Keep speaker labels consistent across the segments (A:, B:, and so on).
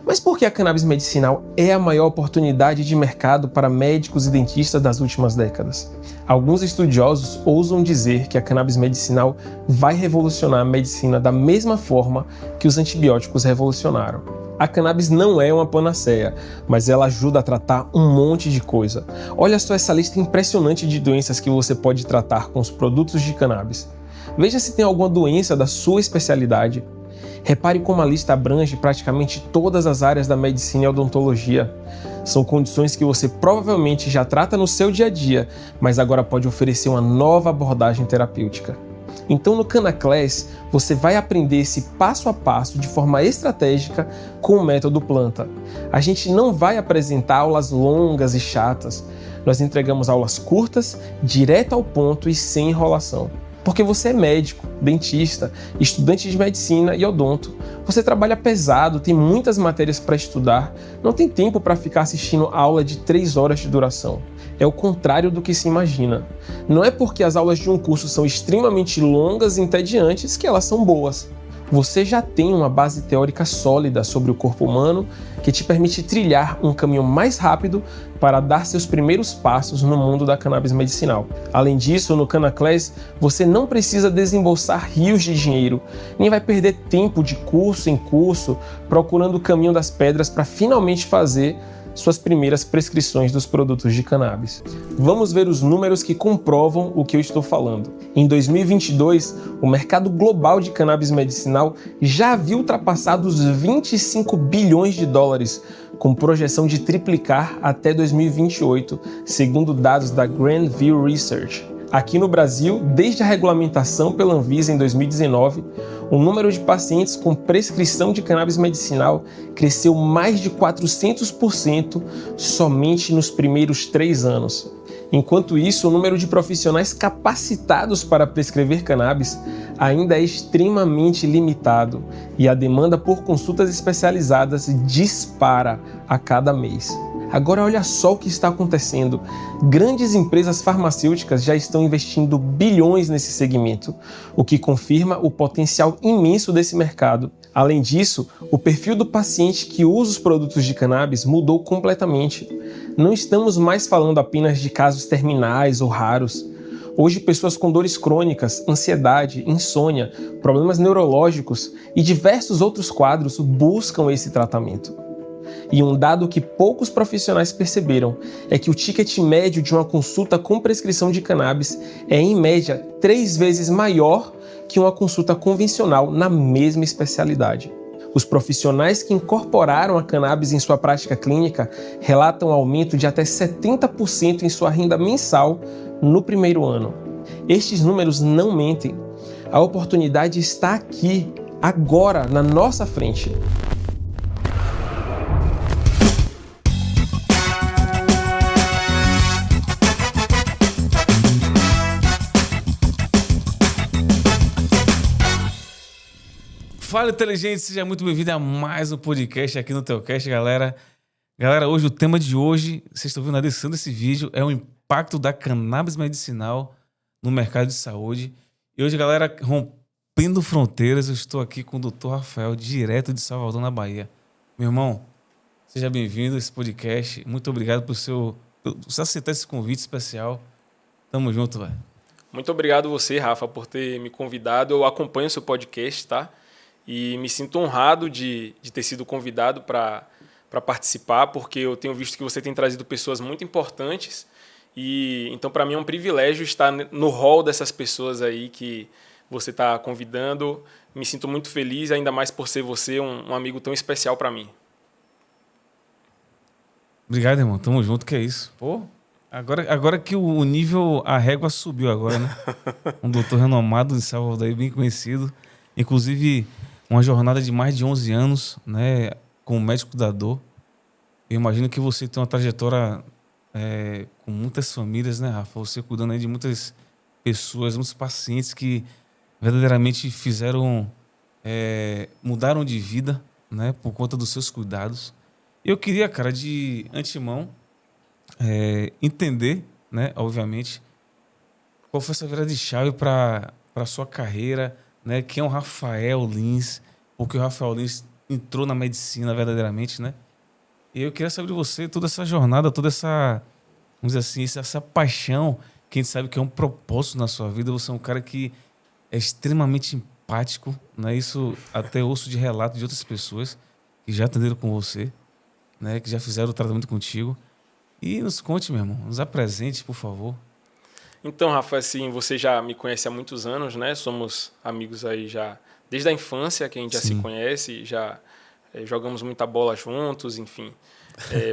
A: Mas por que a cannabis medicinal é a maior oportunidade de mercado para médicos e dentistas das últimas décadas? Alguns estudiosos ousam dizer que a cannabis medicinal vai revolucionar a medicina da mesma forma que os antibióticos revolucionaram. A cannabis não é uma panaceia, mas ela ajuda a tratar um monte de coisa. Olha só essa lista impressionante de doenças que você pode tratar com os produtos de cannabis. Veja se tem alguma doença da sua especialidade. Repare como a lista abrange praticamente todas as áreas da medicina e odontologia. São condições que você provavelmente já trata no seu dia a dia, mas agora pode oferecer uma nova abordagem terapêutica. Então no Canaclass, você vai aprender esse passo a passo de forma estratégica com o método planta. A gente não vai apresentar aulas longas e chatas. Nós entregamos aulas curtas, direto ao ponto e sem enrolação. Porque você é médico, dentista, estudante de medicina e odonto. Você trabalha pesado, tem muitas matérias para estudar, não tem tempo para ficar assistindo aula de 3 horas de duração. É o contrário do que se imagina. Não é porque as aulas de um curso são extremamente longas e entediantes que elas são boas. Você já tem uma base teórica sólida sobre o corpo humano que te permite trilhar um caminho mais rápido para dar seus primeiros passos no mundo da cannabis medicinal. Além disso, no Canaclass, você não precisa desembolsar rios de dinheiro, nem vai perder tempo de curso em curso procurando o caminho das pedras para finalmente fazer suas primeiras prescrições dos produtos de cannabis. Vamos ver os números que comprovam o que eu estou falando. Em 2022, o mercado global de cannabis medicinal já havia ultrapassado os 25 bilhões de dólares, com projeção de triplicar até 2028, segundo dados da Grand View Research. Aqui no Brasil, desde a regulamentação pela Anvisa em 2019, o número de pacientes com prescrição de cannabis medicinal cresceu mais de 400% somente nos primeiros 3 anos. Enquanto isso, o número de profissionais capacitados para prescrever cannabis ainda é extremamente limitado e a demanda por consultas especializadas dispara a cada mês. Agora olha só o que está acontecendo. Grandes empresas farmacêuticas já estão investindo bilhões nesse segmento, o que confirma o potencial imenso desse mercado. Além disso, o perfil do paciente que usa os produtos de cannabis mudou completamente. Não estamos mais falando apenas de casos terminais ou raros. Hoje, pessoas com dores crônicas, ansiedade, insônia, problemas neurológicos e diversos outros quadros buscam esse tratamento. E um dado que poucos profissionais perceberam é que o ticket médio de uma consulta com prescrição de cannabis é, em média, 3 vezes maior que uma consulta convencional na mesma especialidade. Os profissionais que incorporaram a cannabis em sua prática clínica relatam aumento de até 70% em sua renda mensal no primeiro ano. Estes números não mentem. A oportunidade está aqui, agora, na nossa frente.
B: Fala, inteligente, seja muito bem-vindo a mais um podcast aqui no Teocast, galera. Galera, hoje o tema de hoje, vocês estão vendo na descrição desse vídeo, é o impacto da cannabis medicinal no mercado de saúde. E hoje, galera, rompendo fronteiras, eu estou aqui com o Dr. Rafael, direto de Salvador, na Bahia. Meu irmão, seja bem-vindo a esse podcast. Muito obrigado por você aceitar esse convite especial. Tamo junto, velho.
A: Muito obrigado você, Rafa, por ter me convidado. Eu acompanho o seu podcast, tá? E me sinto honrado de ter sido convidado para participar, porque eu tenho visto que você tem trazido pessoas muito importantes. E então, para mim, é um privilégio estar no hall dessas pessoas aí que você está convidando. Me sinto muito feliz, ainda mais por ser você um amigo tão especial para mim.
B: Obrigado, irmão. Tamo junto, que é isso. Pô, agora que o nível, a régua subiu agora, né? Um doutor renomado em Salvador aí, bem conhecido. Inclusive, uma jornada de mais de 11 anos, né, como médico da dor. Eu imagino que você tem uma trajetória com muitas famílias, né, Rafa? Você cuidando aí de muitas pessoas, muitos pacientes que verdadeiramente mudaram de vida, né, por conta dos seus cuidados. Eu queria, cara, de antemão, entender, né, obviamente, qual foi essa virada de chave para a sua carreira, né? Quem é o Rafael Lins? Porque o Rafael Lins entrou na medicina verdadeiramente, né? E eu queria saber de você toda essa jornada, toda essa, vamos dizer assim, essa paixão, que a gente sabe que é um propósito na sua vida. Você é um cara que é extremamente empático, né? Isso até ouço de relato de outras pessoas que já atenderam com você, né? Que já fizeram o tratamento contigo. E nos conte, meu irmão, nos apresente, por favor.
A: Então, Rafa, assim, você já me conhece há muitos anos, né? Somos amigos aí já desde a infância, que a gente já se
B: Sim.
A: conhece, já jogamos muita bola juntos, enfim.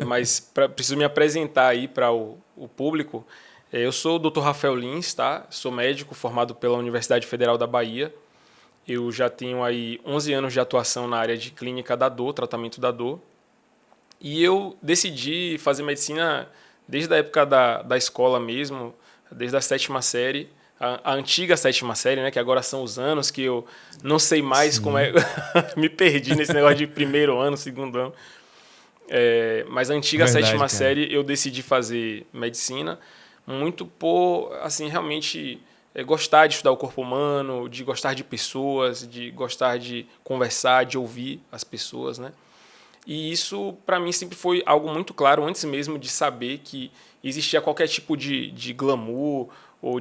A: Mas preciso me apresentar aí para o público. Eu sou o Dr. Rafael Lins, tá? Sou médico formado pela Universidade Federal da Bahia. Eu já tenho aí 11 anos de atuação na área de clínica da dor, tratamento da dor. E eu decidi fazer medicina desde a época da escola mesmo, desde a sétima série, a antiga sétima série, né, que agora são os anos que eu não sei mais como é,
B: Sim.
A: me perdi nesse negócio de primeiro ano, segundo ano. Mas a antiga
B: Verdade,
A: sétima
B: cara.
A: série eu decidi fazer medicina muito por, assim, realmente gostar de estudar o corpo humano, de gostar de pessoas, de gostar de conversar, de ouvir as pessoas, né? E isso, para mim, sempre foi algo muito claro, antes mesmo de saber que existia qualquer tipo de glamour ou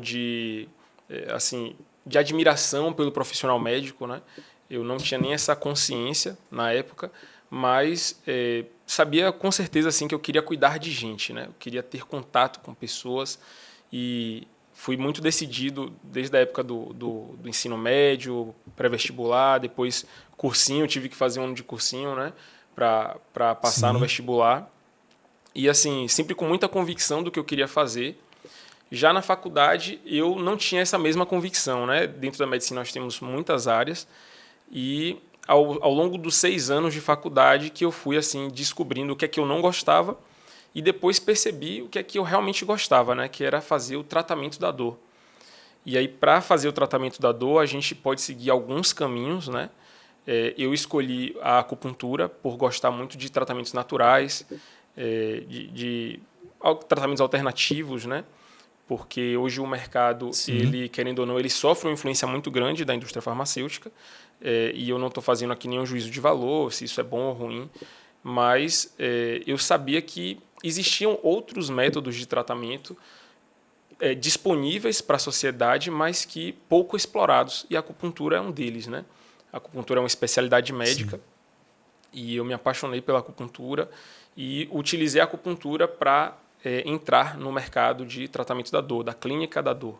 A: assim, de admiração pelo profissional médico, né? Eu não tinha nem essa consciência na época, mas sabia com certeza assim, que eu queria cuidar de gente, né? Eu queria ter contato com pessoas e fui muito decidido desde a época do ensino médio, pré-vestibular, depois cursinho, tive que fazer um ano de cursinho, né? Para passar no
B: Sim.
A: vestibular. E assim, sempre com muita convicção do que eu queria fazer. Já na faculdade, eu não tinha essa mesma convicção, né? Dentro da medicina nós temos muitas áreas e ao longo dos 6 anos de faculdade que eu fui assim descobrindo o que é que eu não gostava e depois percebi o que é que eu realmente gostava, né? Que era fazer o tratamento da dor. E aí, para fazer o tratamento da dor, a gente pode seguir alguns caminhos, né? Eu escolhi a acupuntura por gostar muito de tratamentos naturais, de tratamentos alternativos, né? Porque hoje o mercado,
B: Sim.
A: ele, querendo ou não, ele sofre uma influência muito grande da indústria farmacêutica, e eu não estou fazendo aqui nenhum juízo de valor, se isso é bom ou ruim, mas eu sabia que existiam outros métodos de tratamento disponíveis para a sociedade, mas que pouco explorados, e a acupuntura é um deles, né? A acupuntura é uma especialidade
B: Sim.
A: médica, e eu me apaixonei pela acupuntura e utilizei a acupuntura para entrar no mercado de tratamento da dor, da clínica da dor,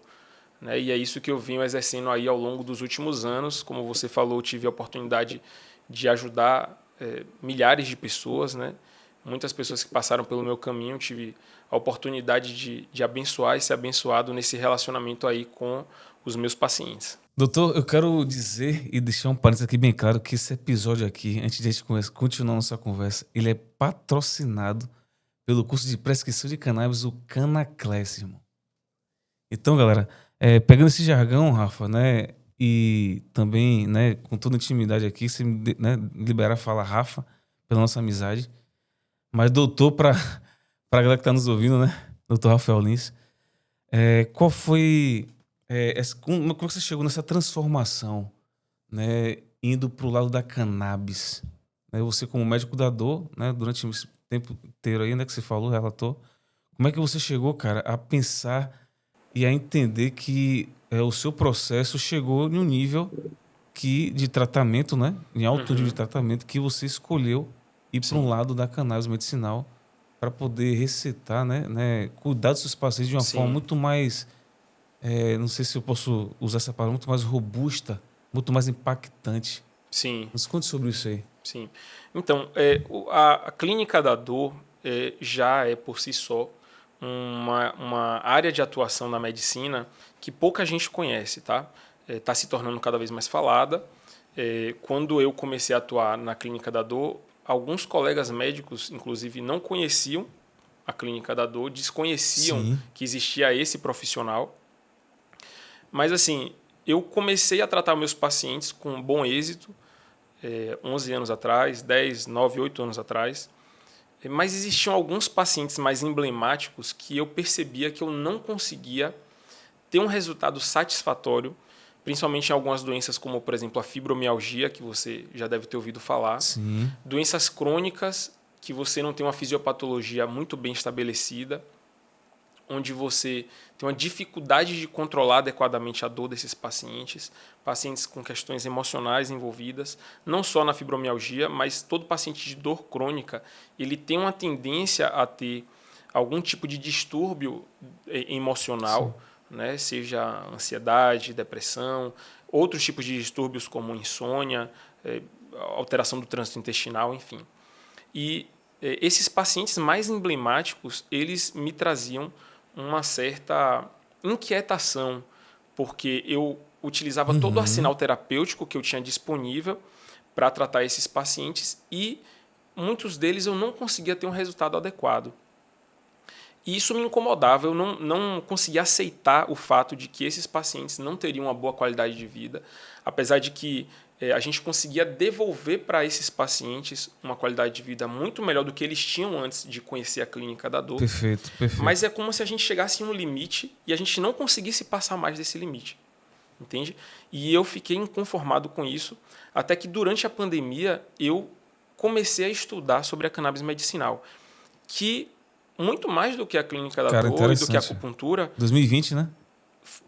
A: né? E é isso que eu venho exercendo aí ao longo dos últimos anos. Como você falou, eu tive a oportunidade de ajudar milhares de pessoas, né? Muitas pessoas que passaram pelo meu caminho, tive a oportunidade de abençoar e ser abençoado nesse relacionamento aí com os meus pacientes.
B: Doutor, eu quero dizer e deixar um parênteses aqui bem claro que esse episódio aqui, antes de a gente continuar nossa conversa, ele é patrocinado pelo curso de prescrição de cannabis, o Canaclass, irmão. Então, galera, pegando esse jargão, Rafa, né, e também, né, com toda a intimidade aqui, você me, né, liberar falar Rafa, pela nossa amizade, mas doutor pra galera que tá nos ouvindo, né, doutor Rafael Lins, qual foi, como é que você chegou nessa transformação, né, indo pro lado da cannabis, né, você como médico da dor, né, durante esse tempo inteiro aí, né, que você falou, relatou, como é que você chegou, cara, a pensar e a entender que o seu processo chegou em um nível de tratamento, né? Em alto nível de
A: Uhum.
B: tratamento, que você escolheu ir para um
A: Sim,
B: lado da cannabis medicinal para poder recetar, cuidar dos seus pacientes de uma forma
A: sim,
B: muito mais, não sei se eu posso usar essa palavra, muito mais robusta, muito mais impactante.
A: sim,
B: Nos conte sobre isso aí.
A: sim. Então, a clínica da dor já é por si só uma área de atuação na medicina que pouca gente conhece, tá? Está se tornando cada vez mais falada. Quando eu comecei a atuar na clínica da dor, alguns colegas médicos, inclusive, não conheciam a clínica da dor, desconheciam
B: Sim,
A: que existia esse profissional. Mas, assim, eu comecei a tratar meus pacientes com bom êxito, 11 anos atrás, 10, 9, 8 anos atrás. Mas existiam alguns pacientes mais emblemáticos que eu percebia que eu não conseguia ter um resultado satisfatório principalmente em algumas doenças como, por exemplo, a fibromialgia, que você já deve ter ouvido falar.
B: Sim.
A: Doenças crônicas que você não tem uma fisiopatologia muito bem estabelecida, onde você tem uma dificuldade de controlar adequadamente a dor desses pacientes, pacientes com questões emocionais envolvidas, não só na fibromialgia, mas todo paciente de dor crônica, ele tem uma tendência a ter algum tipo de distúrbio emocional, né? Seja ansiedade, depressão, outros tipos de distúrbios como insônia, alteração do trânsito intestinal, enfim. E esses pacientes mais emblemáticos, eles me traziam uma certa inquietação, porque eu utilizava todo o arsenal terapêutico que eu tinha disponível para tratar esses pacientes e muitos deles eu não conseguia ter um resultado adequado. E isso me incomodava, eu não conseguia aceitar o fato de que esses pacientes não teriam uma boa qualidade de vida, apesar de que a gente conseguia devolver para esses pacientes uma qualidade de vida muito melhor do que eles tinham antes de conhecer a clínica da dor.
B: Perfeito, perfeito.
A: Mas é como se a gente chegasse em um limite e a gente não conseguisse passar mais desse limite, entende? E eu fiquei inconformado com isso, até que durante a pandemia eu comecei a estudar sobre a cannabis medicinal, que muito mais do que a clínica da dor e do que a acupuntura...
B: 2020, né?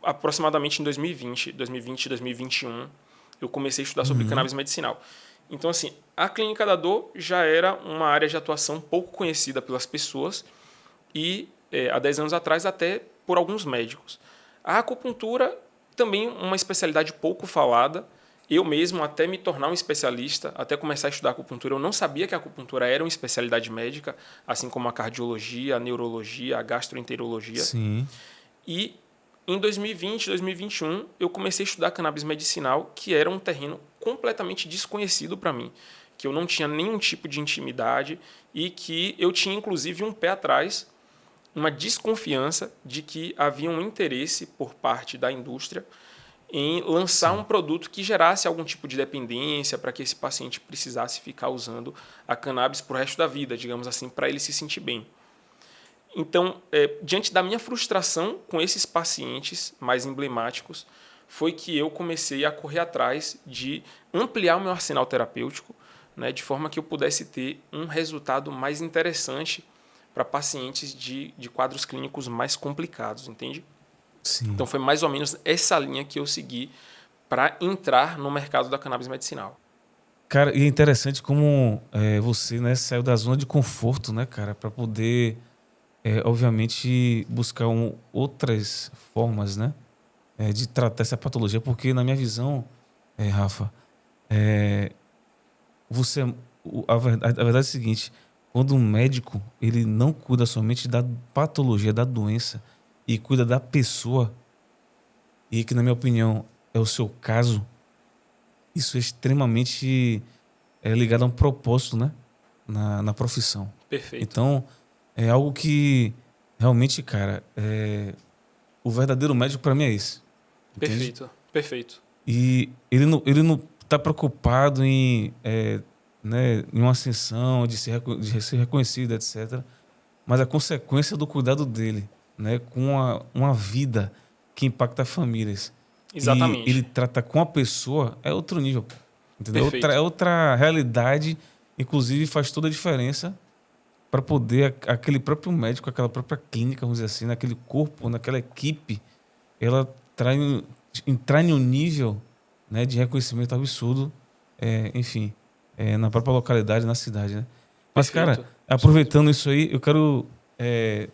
A: Aproximadamente em 2020, 2021, eu comecei a estudar sobre cannabis medicinal. Então, assim, a clínica da dor já era uma área de atuação pouco conhecida pelas pessoas e, há 10 anos atrás, até por alguns médicos. A acupuntura, também uma especialidade pouco falada. Eu mesmo, até me tornar um especialista, até começar a estudar acupuntura, eu não sabia que a acupuntura era uma especialidade médica, assim como a cardiologia, a neurologia, a gastroenterologia.
B: Sim.
A: E em 2020, 2021, eu comecei a estudar cannabis medicinal, que era um terreno completamente desconhecido para mim, que eu não tinha nenhum tipo de intimidade e que eu tinha, inclusive, um pé atrás, uma desconfiança de que havia um interesse por parte da indústria em lançar um produto que gerasse algum tipo de dependência para que esse paciente precisasse ficar usando a cannabis para o resto da vida, digamos assim, para ele se sentir bem. Então, diante da minha frustração com esses pacientes mais emblemáticos, foi que eu comecei a correr atrás de ampliar o meu arsenal terapêutico, né, de forma que eu pudesse ter um resultado mais interessante para pacientes de quadros clínicos mais complicados, entende?
B: Sim.
A: Então, foi mais ou menos essa linha que eu segui para entrar no mercado da cannabis medicinal.
B: Cara, e é interessante como você, né, saiu da zona de conforto, né, cara, para poder... obviamente, buscar outras formas, né, de tratar essa patologia, porque na minha visão, Rafa, a verdade é a seguinte: quando um médico ele não cuida somente da patologia, da doença, e cuida da pessoa, e que na minha opinião é o seu caso, isso é extremamente ligado a um propósito, né, na profissão.
A: Perfeito.
B: Então, é algo que realmente, cara, o verdadeiro médico para mim é esse. Entende?
A: Perfeito, perfeito.
B: E ele não tá preocupado em, né, em uma ascensão, de ser reconhecido, etc. Mas a consequência do cuidado dele, né, com uma vida que impacta famílias.
A: Exatamente.
B: E ele trata com a pessoa, é outro nível. Entendeu?
A: Perfeito.
B: É outra realidade, inclusive faz toda a diferença para poder aquele próprio médico, aquela própria clínica, vamos dizer assim, naquele corpo, naquela equipe, ela entrar em um nível, né, de reconhecimento absurdo, enfim, na própria localidade, na cidade, né? Mas,
A: Perfeito.
B: cara, aproveitando isso aí, eu quero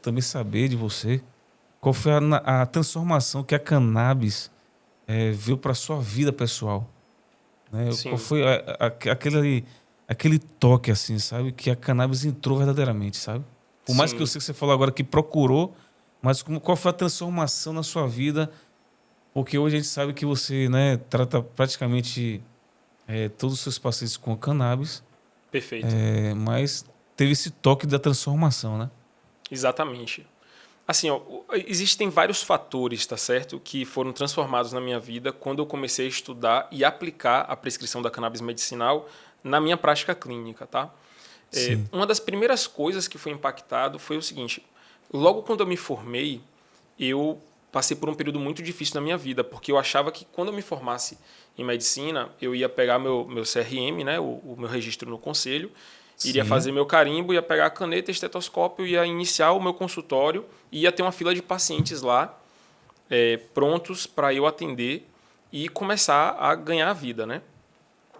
B: também saber de você qual foi a transformação que a cannabis veio para sua vida pessoal, né?
A: Sim.
B: Qual foi aquele toque, assim, sabe? Que a cannabis entrou verdadeiramente, sabe? Por mais que eu sei que você falou agora que procurou, mas qual foi a transformação na sua vida? Porque hoje a gente sabe que você, né, trata praticamente todos os seus pacientes com cannabis.
A: Perfeito.
B: Mas teve esse toque da transformação, né?
A: Exatamente. Assim, ó, existem vários fatores, tá certo, que foram transformados na minha vida quando eu comecei a estudar e aplicar a prescrição da cannabis medicinal na minha prática clínica, tá? Uma das primeiras coisas que foi impactado foi o seguinte: logo quando eu me formei, eu passei por um período muito difícil na minha vida, porque eu achava que quando eu me formasse em medicina, eu ia pegar meu CRM, né, o meu registro no conselho, iria
B: Sim.
A: fazer meu carimbo, ia pegar a caneta e estetoscópio, ia iniciar o meu consultório e ia ter uma fila de pacientes lá, prontos para eu atender e começar a ganhar a vida, né?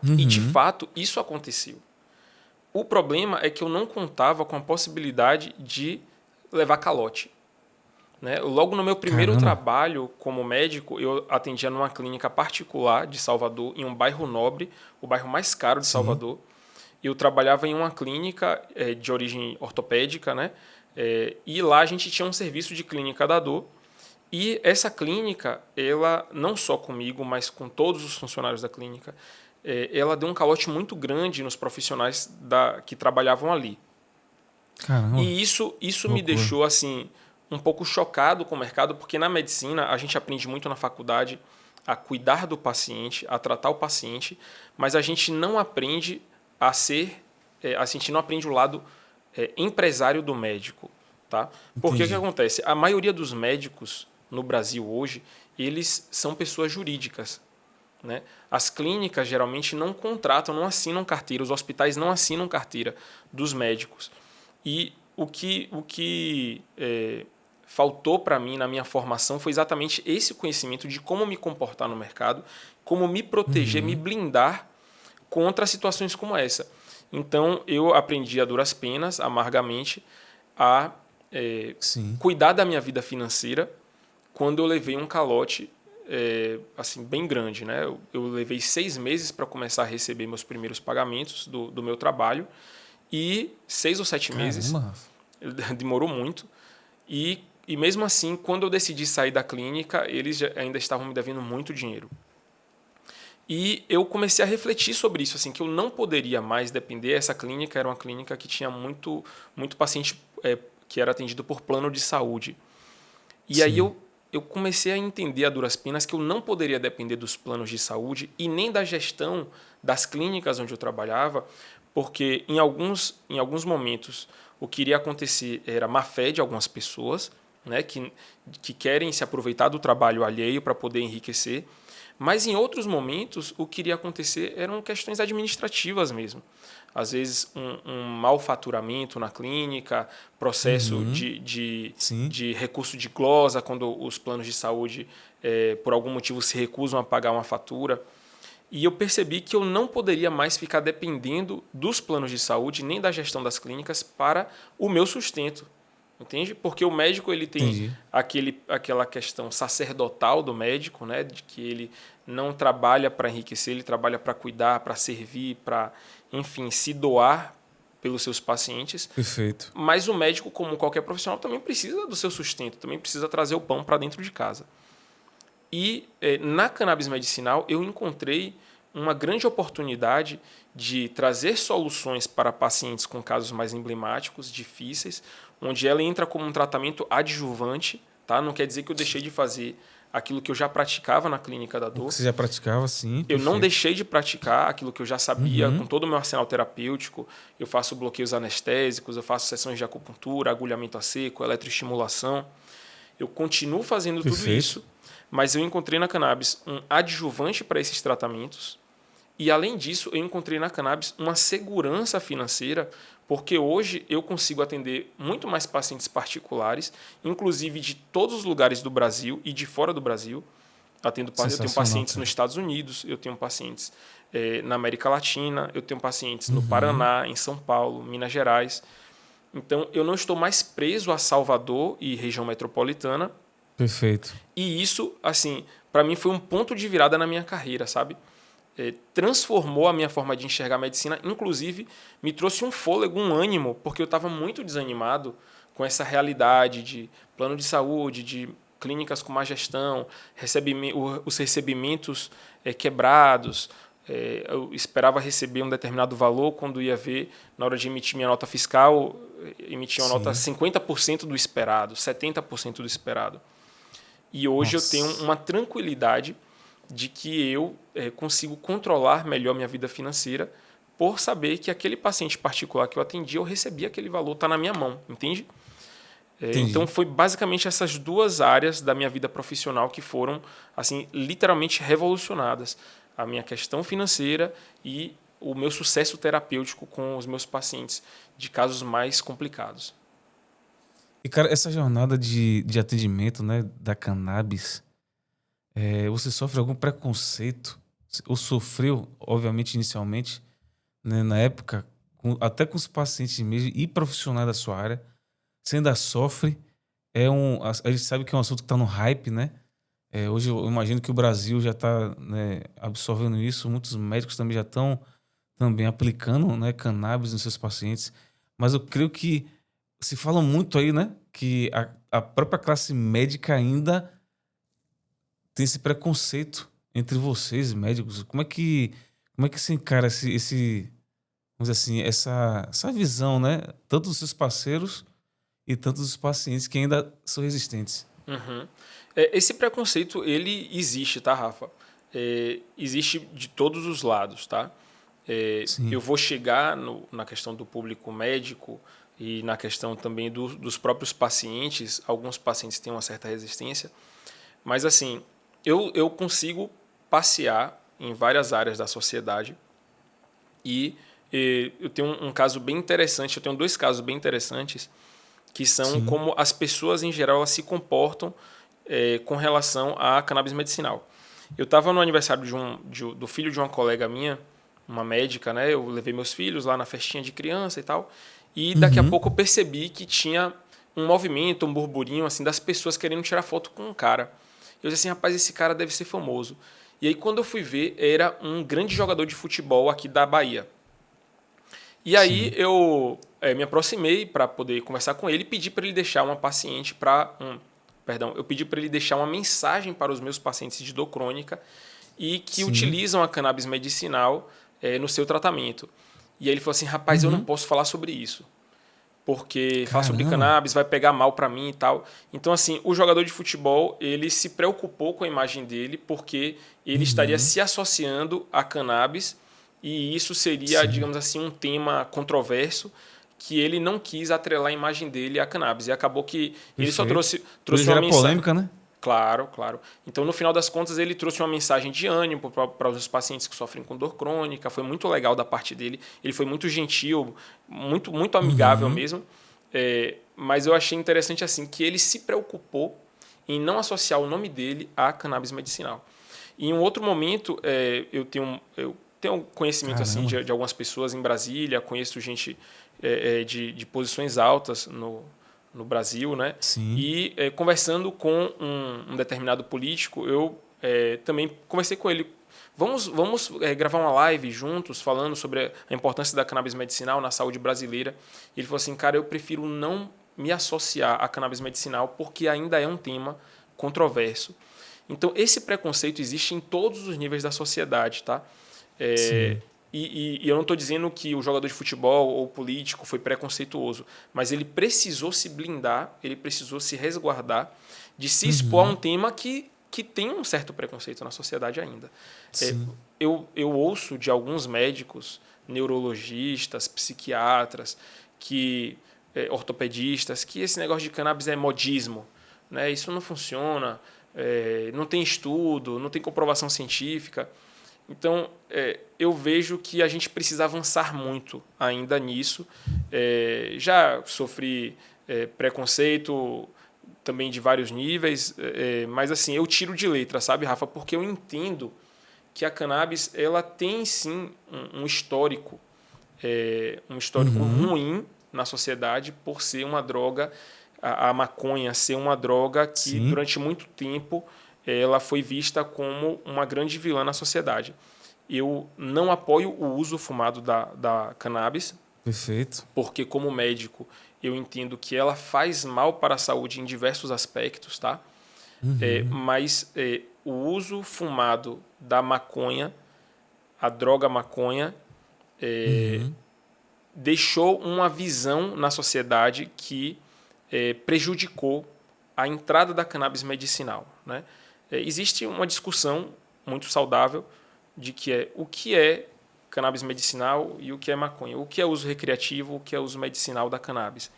A: E, de
B: Uhum.
A: fato, isso aconteceu. O problema é que eu não contava com a possibilidade de levar calote. Né? Logo no meu primeiro
B: Caramba.
A: trabalho como médico, eu atendia numa clínica particular de Salvador, em um bairro nobre, o bairro mais caro de
B: Sim.
A: Salvador. Eu trabalhava em uma clínica de origem ortopédica, né? E lá a gente tinha um serviço de clínica da dor. E essa clínica, ela não só comigo, mas com todos os funcionários da clínica, ela deu um calote muito grande nos profissionais que trabalhavam ali.
B: Caramba.
A: E isso me
B: Loucura.
A: deixou assim um pouco chocado com o mercado, porque na medicina a gente aprende muito na faculdade a cuidar do paciente, a tratar o paciente, mas a gente não aprende a gente não aprende o lado empresário do médico, tá? Porque o que
B: Entendi.
A: acontece? A maioria dos médicos no Brasil hoje, eles são pessoas jurídicas, né? As clínicas geralmente não contratam, não assinam carteira, os hospitais não assinam carteira dos médicos. E o que faltou para mim na minha formação foi exatamente esse conhecimento de como me comportar no mercado, como me proteger, me
B: Uhum.
A: blindar contra situações como essa. Então, eu aprendi a duras penas, amargamente, a
B: Sim.
A: cuidar da minha vida financeira quando eu levei um calote assim bem grande. Né? Eu levei 6 meses para começar a receber meus primeiros pagamentos do meu trabalho e 6 ou 7 meses,
B: Caramba, Rafa.
A: demorou muito. E mesmo assim, quando eu decidi sair da clínica, eles ainda estavam me devendo muito dinheiro. E eu comecei a refletir sobre isso, assim, que eu não poderia mais depender. Essa clínica era uma clínica que tinha muito paciente que era atendido por plano de saúde. E aí
B: Sim.
A: eu comecei a entender a duras penas que eu não poderia depender dos planos de saúde e nem da gestão das clínicas onde eu trabalhava, porque em alguns momentos o que iria acontecer era má fé de algumas pessoas, né, que querem se aproveitar do trabalho alheio para poder enriquecer. Mas em outros momentos, o que iria acontecer eram questões administrativas mesmo. Às vezes, um mau faturamento na clínica, processo
B: Uhum. Sim.
A: de recurso de glosa, quando os planos de saúde, por algum motivo, se recusam a pagar uma fatura. E eu percebi que eu não poderia mais ficar dependendo dos planos de saúde nem da gestão das clínicas para o meu sustento. Entende? Porque o médico ele tem
B: Entendi.
A: aquela questão sacerdotal do médico, né? De que ele não trabalha para enriquecer, ele trabalha para cuidar, para servir, para, enfim, se doar pelos seus pacientes.
B: Perfeito.
A: Mas o médico, como qualquer profissional, também precisa do seu sustento, também precisa trazer o pão para dentro de casa. E na cannabis medicinal eu encontrei uma grande oportunidade de trazer soluções para pacientes com casos mais emblemáticos, difíceis, onde ela entra como um tratamento adjuvante, tá? Não quer dizer que eu deixei de fazer aquilo que eu já praticava na clínica da
B: O que
A: dor.
B: você já praticava, sim,
A: Eu não
B: perfeito.
A: deixei de praticar aquilo que eu já sabia, com
B: Uhum.
A: todo o meu arsenal terapêutico. Eu faço bloqueios anestésicos, eu faço sessões de acupuntura, agulhamento a seco, eletroestimulação. Eu continuo fazendo tudo
B: Perfeito.
A: isso, mas eu encontrei na cannabis um adjuvante para esses tratamentos. E, além disso, eu encontrei na cannabis uma segurança financeira, porque hoje eu consigo atender muito mais pacientes particulares, inclusive de todos os lugares do Brasil e de fora do Brasil. Eu tenho
B: Sensacional,
A: pacientes
B: cara.
A: nos Estados Unidos, eu tenho pacientes na América Latina, eu tenho pacientes no
B: Uhum.
A: Paraná, em São Paulo, Minas Gerais. Então, eu não estou mais preso a Salvador e região metropolitana.
B: Perfeito.
A: E isso, assim, para mim foi um ponto de virada na minha carreira, sabe? Transformou a minha forma de enxergar a medicina, inclusive me trouxe um fôlego, um ânimo, porque eu estava muito desanimado com essa realidade de plano de saúde, de clínicas com má gestão, os recebimentos quebrados. Eu esperava receber um determinado valor, quando ia ver, na hora de emitir minha nota fiscal, emitia uma nota
B: Sim.
A: 50% do esperado, 70% do esperado. E hoje eu tenho
B: Nossa.
A: uma tranquilidade de que eu consigo controlar melhor minha vida financeira por saber que aquele paciente particular que eu atendi, eu recebi aquele valor, está na minha mão, entende? Então,
B: Entendi.
A: foi basicamente essas duas áreas da minha vida profissional que foram, assim, literalmente revolucionadas. A minha questão financeira e o meu sucesso terapêutico com os meus pacientes de casos mais complicados.
B: E, cara, essa jornada de atendimento, né, da cannabis, você sofre algum preconceito? Ou sofreu, obviamente, inicialmente, né, na época, até com os pacientes mesmo e profissionais da sua área, você ainda sofre? A gente sabe que é um assunto que está no hype, né? Hoje eu imagino que o Brasil já está, né, absorvendo isso, muitos médicos também já estão também aplicando, né, cannabis nos seus pacientes, mas eu creio que se fala muito aí, né, que a própria classe médica ainda tem esse preconceito entre vocês, médicos. Como é que se encara vamos dizer assim, essa visão, né, tanto dos seus parceiros e tanto dos pacientes que ainda são resistentes?
A: Uhum. Esse preconceito, ele existe, tá, Rafa? Existe de todos os lados, tá? Eu
B: Sim,
A: vou chegar na questão do público médico e na questão também dos próprios pacientes. Alguns pacientes têm uma certa resistência, mas assim, eu consigo passear em várias áreas da sociedade e eu tenho um caso bem interessante, eu tenho dois casos bem interessantes que são
B: sim.
A: como as pessoas em geral elas se comportam com relação à cannabis medicinal. Eu estava no aniversário do filho de uma colega minha, uma médica, né? Eu levei meus filhos lá na festinha de criança e tal. E daqui a
B: Uhum.
A: pouco eu percebi que tinha um movimento, um burburinho assim das pessoas querendo tirar foto com um cara. Eu disse assim, rapaz, esse cara deve ser famoso. E aí quando eu fui ver, era um grande jogador de futebol aqui da Bahia. E aí
B: Sim.
A: eu me aproximei para poder conversar com ele e pedi para ele deixar uma paciente para perdão, eu pedi para ele deixar uma mensagem para os meus pacientes de dor crônica e que
B: Sim.
A: utilizam a cannabis medicinal no seu tratamento. E aí ele falou assim, rapaz, eu não
B: Uhum.
A: posso falar sobre isso, porque falar sobre
B: Caramba.
A: cannabis vai pegar mal para mim e tal. Então, assim, o jogador de futebol, ele se preocupou com a imagem dele porque ele estaria
B: Uhum.
A: se associando a cannabis e isso seria,
B: Sim.
A: digamos assim, um tema controverso que ele não quis atrelar a imagem dele à cannabis. E acabou que ele só
B: Perfeito. Podia
A: trouxe uma
B: gerar
A: mensagem.
B: polêmica, né?
A: Claro, claro. Então, no final das contas, ele trouxe uma mensagem de ânimo para os pacientes que sofrem com dor crônica. Foi muito legal da parte dele. Ele foi muito gentil, muito amigável
B: Uhum.
A: mesmo. Mas eu achei interessante assim que ele se preocupou em não associar o nome dele à cannabis medicinal. E em um outro momento, eu tenho conhecimento assim
B: Caramba.
A: de algumas pessoas em Brasília, conheço gente de posições altas no Brasil, né?
B: Sim.
A: E conversando com um determinado político, eu também conversei com ele. Vamos gravar uma live juntos falando sobre a importância da cannabis medicinal na saúde brasileira. E ele falou assim, cara, eu prefiro não me associar à cannabis medicinal porque ainda é um tema controverso. Então, esse preconceito existe em todos os níveis da sociedade, tá? É,
B: Sim.
A: e eu não estou dizendo que o jogador de futebol ou o político foi preconceituoso, mas ele precisou se blindar, ele precisou se resguardar de se expor a um
B: Uhum.
A: tema que tem um certo preconceito na sociedade ainda. É,
B: Sim.
A: eu ouço de alguns médicos, neurologistas, psiquiatras, ortopedistas, que esse negócio de cannabis é modismo, né? Isso não funciona, não tem estudo, não tem comprovação científica. Então, eu vejo que a gente precisa avançar muito ainda nisso. Já sofri preconceito também de vários níveis, mas assim, eu tiro de letra, sabe, Rafa? Porque eu entendo que a cannabis ela tem sim um histórico
B: Uhum.
A: ruim na sociedade por ser uma droga, a maconha ser uma droga que
B: Sim.
A: durante muito tempo ela foi vista como uma grande vilã na sociedade. Eu não apoio o uso fumado da cannabis,
B: Perfeito.
A: porque como médico eu entendo que ela faz mal para a saúde em diversos aspectos, tá?
B: Uhum.
A: Mas o uso fumado da maconha, a droga maconha,
B: Uhum.
A: deixou uma visão na sociedade que prejudicou a entrada da cannabis medicinal, né? Existe uma discussão muito saudável de o que é cannabis medicinal e o que é maconha, o que é uso recreativo, o que é uso medicinal da cannabis.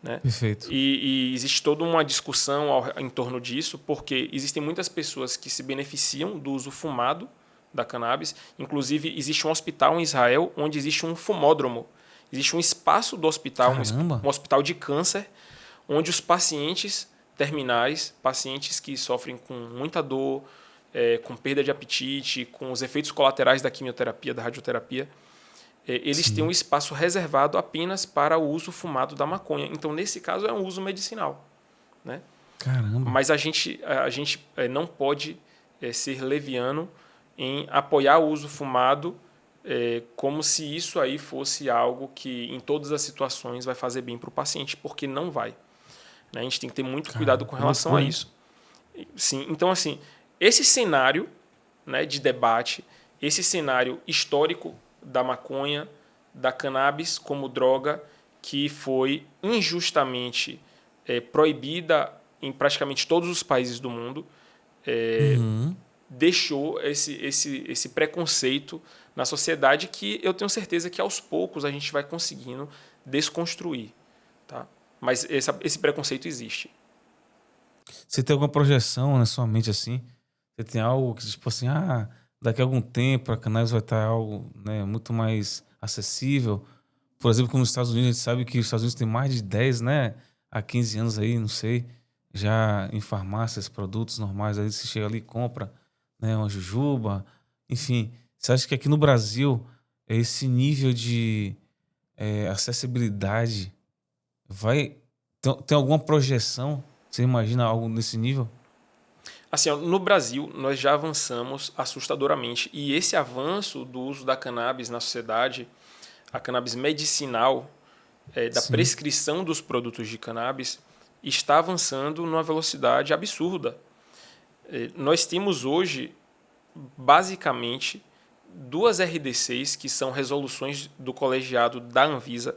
A: né?
B: Perfeito.
A: E existe toda uma discussão em torno disso, porque existem muitas pessoas que se beneficiam do uso fumado da cannabis. Inclusive, existe um hospital em Israel onde existe um fumódromo. Existe um espaço do hospital,
B: Caramba.
A: um hospital de câncer, onde os pacientes terminais, pacientes que sofrem com muita dor, com perda de apetite, com os efeitos colaterais da quimioterapia, da radioterapia, eles têm um espaço reservado apenas para o uso fumado da maconha. Então, nesse caso, é um uso medicinal, né?
B: Caramba.
A: Mas a gente não pode ser leviano em apoiar o uso fumado como se isso aí fosse algo que, em todas as situações, vai fazer bem para o paciente, porque não vai. Né? A gente tem que ter muito cuidado com relação a isso. Sim, então, assim, esse cenário, né, de debate, esse cenário histórico da maconha, da cannabis como droga, que foi injustamente proibida em praticamente todos os países do mundo, deixou esse preconceito na sociedade que eu tenho certeza que aos poucos a gente vai conseguindo desconstruir. Tá? Mas esse preconceito existe.
B: Você tem alguma projeção na sua mente assim? Você tem algo que, tipo assim, daqui a algum tempo a cannabis vai estar algo, né, muito mais acessível? Por exemplo, como nos Estados Unidos, a gente sabe que os Estados Unidos tem mais de 10, né, a 15 anos aí, não sei, já em farmácias, produtos normais, aí você chega ali e compra, né, uma jujuba, enfim. Você acha que aqui no Brasil esse nível de acessibilidade vai... Tem alguma projeção? Você imagina algo nesse nível?
A: Assim, ó, no Brasil, nós já avançamos assustadoramente. E esse avanço do uso da cannabis na sociedade, a cannabis medicinal, da
B: Sim.
A: prescrição dos produtos de cannabis, está avançando numa velocidade absurda. Nós temos hoje, basicamente, 2 RDCs, que são resoluções do colegiado da Anvisa,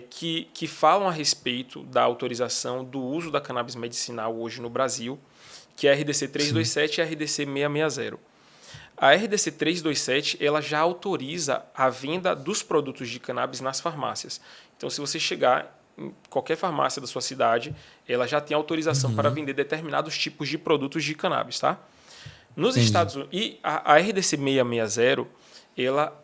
A: que falam a respeito da autorização do uso da cannabis medicinal hoje no Brasil, que é a RDC 327 e a RDC 660. A RDC 327 ela já autoriza a venda dos produtos de cannabis nas farmácias. Então, se você chegar em qualquer farmácia da sua cidade, ela já tem autorização para vender determinados tipos de produtos de cannabis. Tá? Nos Estados Unidos, e a RDC 660 ela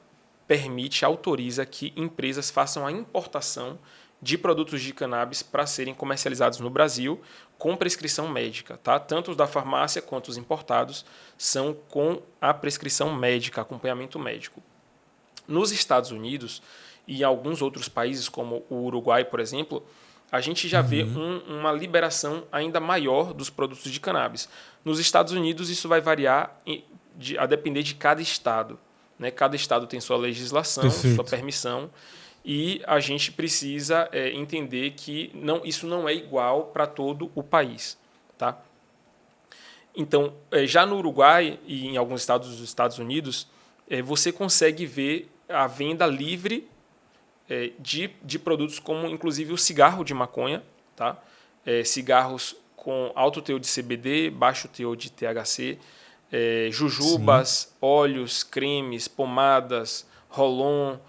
A: autoriza que empresas façam a importação de produtos de cannabis para serem comercializados no Brasil com prescrição médica. Tá? Tanto os da farmácia quanto os importados são com a prescrição médica, acompanhamento médico. Nos Estados Unidos e em alguns outros países, como o Uruguai, por exemplo, a gente já vê uma liberação ainda maior dos produtos de cannabis. Nos Estados Unidos, isso vai variar a depender de cada estado. Né? Cada estado tem sua legislação,
B: Perfeito.
A: sua permissão, e a gente precisa entender que isso não é igual para todo o país. Tá? Então, já no Uruguai e em alguns estados dos Estados Unidos, você consegue ver a venda livre de produtos como, inclusive, o cigarro de maconha, tá? Cigarros com alto teor de CBD, baixo teor de THC, jujubas, óleos, cremes, pomadas, roll-on,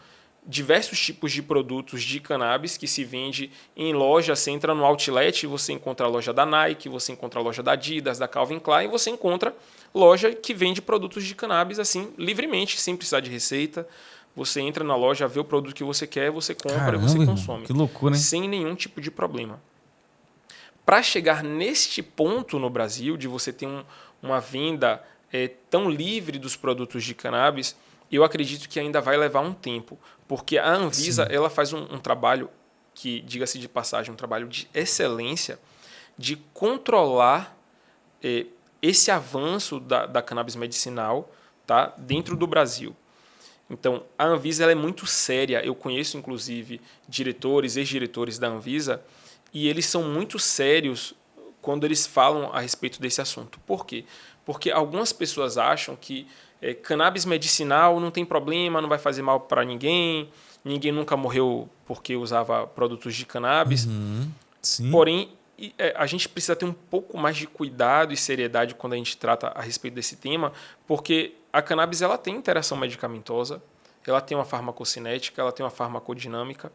A: diversos tipos de produtos de cannabis que se vende em loja. Você entra no outlet, você encontra a loja da Nike, você encontra a loja da Adidas, da Calvin Klein, você encontra loja que vende produtos de cannabis assim livremente, sem precisar de receita. Você entra na loja, vê o produto que você quer, você compra.
B: Caramba,
A: e você
B: irmão,
A: consome.
B: que loucura, hein?
A: Sem nenhum tipo de problema. Para chegar neste ponto no Brasil, de você ter uma venda tão livre dos produtos de cannabis, eu acredito que ainda vai levar um tempo, porque a Anvisa ela faz um trabalho que, diga-se de passagem, um trabalho de excelência de controlar esse avanço da cannabis medicinal, tá, dentro do Brasil. Então, a Anvisa ela é muito séria. Eu conheço, inclusive, diretores, ex-diretores da Anvisa, e eles são muito sérios quando eles falam a respeito desse assunto. Por quê? Porque algumas pessoas acham que cannabis medicinal não tem problema, não vai fazer mal para ninguém, ninguém nunca morreu porque usava produtos de cannabis.
B: Sim.
A: Porém, a gente precisa ter um pouco mais de cuidado e seriedade quando a gente trata a respeito desse tema, porque a cannabis ela tem interação medicamentosa, ela tem uma farmacocinética, ela tem uma farmacodinâmica.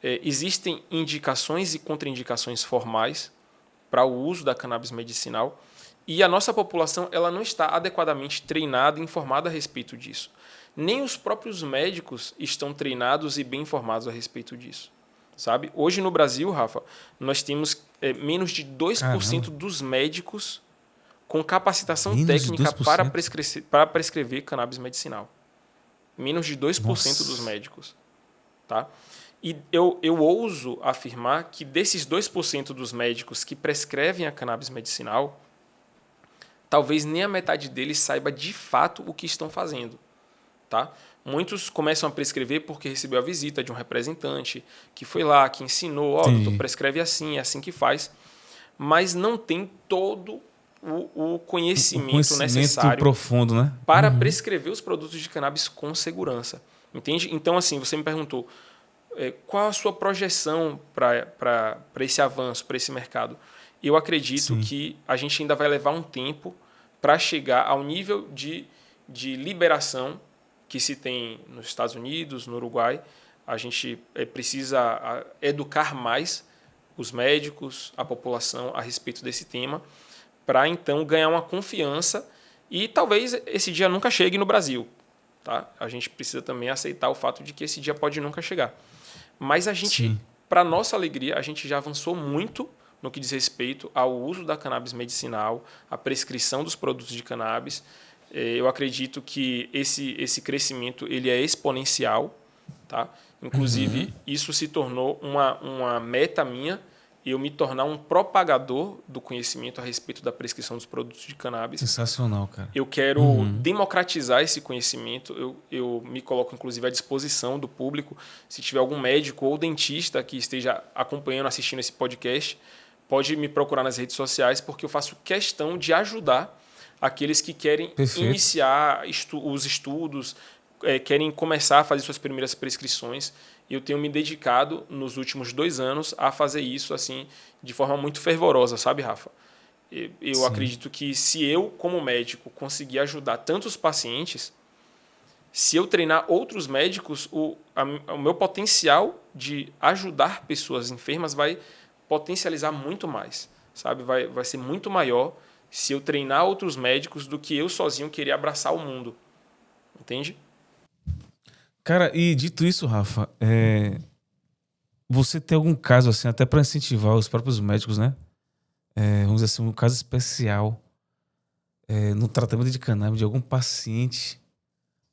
A: existem indicações e contraindicações formais para o uso da cannabis medicinal e a nossa população ela não está adequadamente treinada e informada a respeito disso. Nem os próprios médicos estão treinados e bem informados a respeito disso. Sabe? Hoje no Brasil, Rafa, nós temos menos de 2% dos médicos com capacitação técnica para prescrever cannabis medicinal. Menos de 2% dos médicos. Tá? E eu ouso afirmar que desses 2% dos médicos que prescrevem a cannabis medicinal, talvez nem a metade deles saiba de fato o que estão fazendo. Tá? Muitos começam a prescrever porque recebeu a visita de um representante que foi lá, que ensinou, doutor, prescreve assim, é assim que faz, mas não tem todo o conhecimento necessário
B: profundo, né?
A: para prescrever os produtos de cannabis com segurança. Entende? Então, assim, você me perguntou qual a sua projeção para esse avanço, para esse mercado. Eu acredito que a gente ainda vai levar um tempo para chegar ao nível de liberação que se tem nos Estados Unidos, no Uruguai. A gente precisa educar mais os médicos, a população a respeito desse tema, para então ganhar uma confiança e talvez esse dia nunca chegue no Brasil. Tá? A gente precisa também aceitar o fato de que esse dia pode nunca chegar. Mas a gente, para nossa alegria, a gente já avançou muito no que diz respeito ao uso da cannabis medicinal, à prescrição dos produtos de cannabis. Eu acredito que esse crescimento ele é exponencial. Tá? Inclusive, isso se tornou uma meta minha, eu me tornar um propagador do conhecimento a respeito da prescrição dos produtos de cannabis.
B: Sensacional, cara.
A: Eu quero democratizar esse conhecimento. Eu me coloco, inclusive, à disposição do público. Se tiver algum médico ou dentista que esteja acompanhando, assistindo esse podcast, pode me procurar nas redes sociais, porque eu faço questão de ajudar aqueles que querem iniciar os estudos, querem começar a fazer suas primeiras prescrições. Eu tenho me dedicado nos últimos 2 anos a fazer isso assim de forma muito fervorosa, sabe, Rafa? Eu acredito que se eu, como médico, conseguir ajudar tantos pacientes, se eu treinar outros médicos, o meu potencial de ajudar pessoas enfermas vai potencializar muito mais, sabe? Vai ser muito maior se eu treinar outros médicos do que eu sozinho querer abraçar o mundo. Entende?
B: Cara, e dito isso, Rafa, você tem algum caso, assim, até para incentivar os próprios médicos, né? Vamos dizer assim, um caso especial no tratamento de cannabis de algum paciente?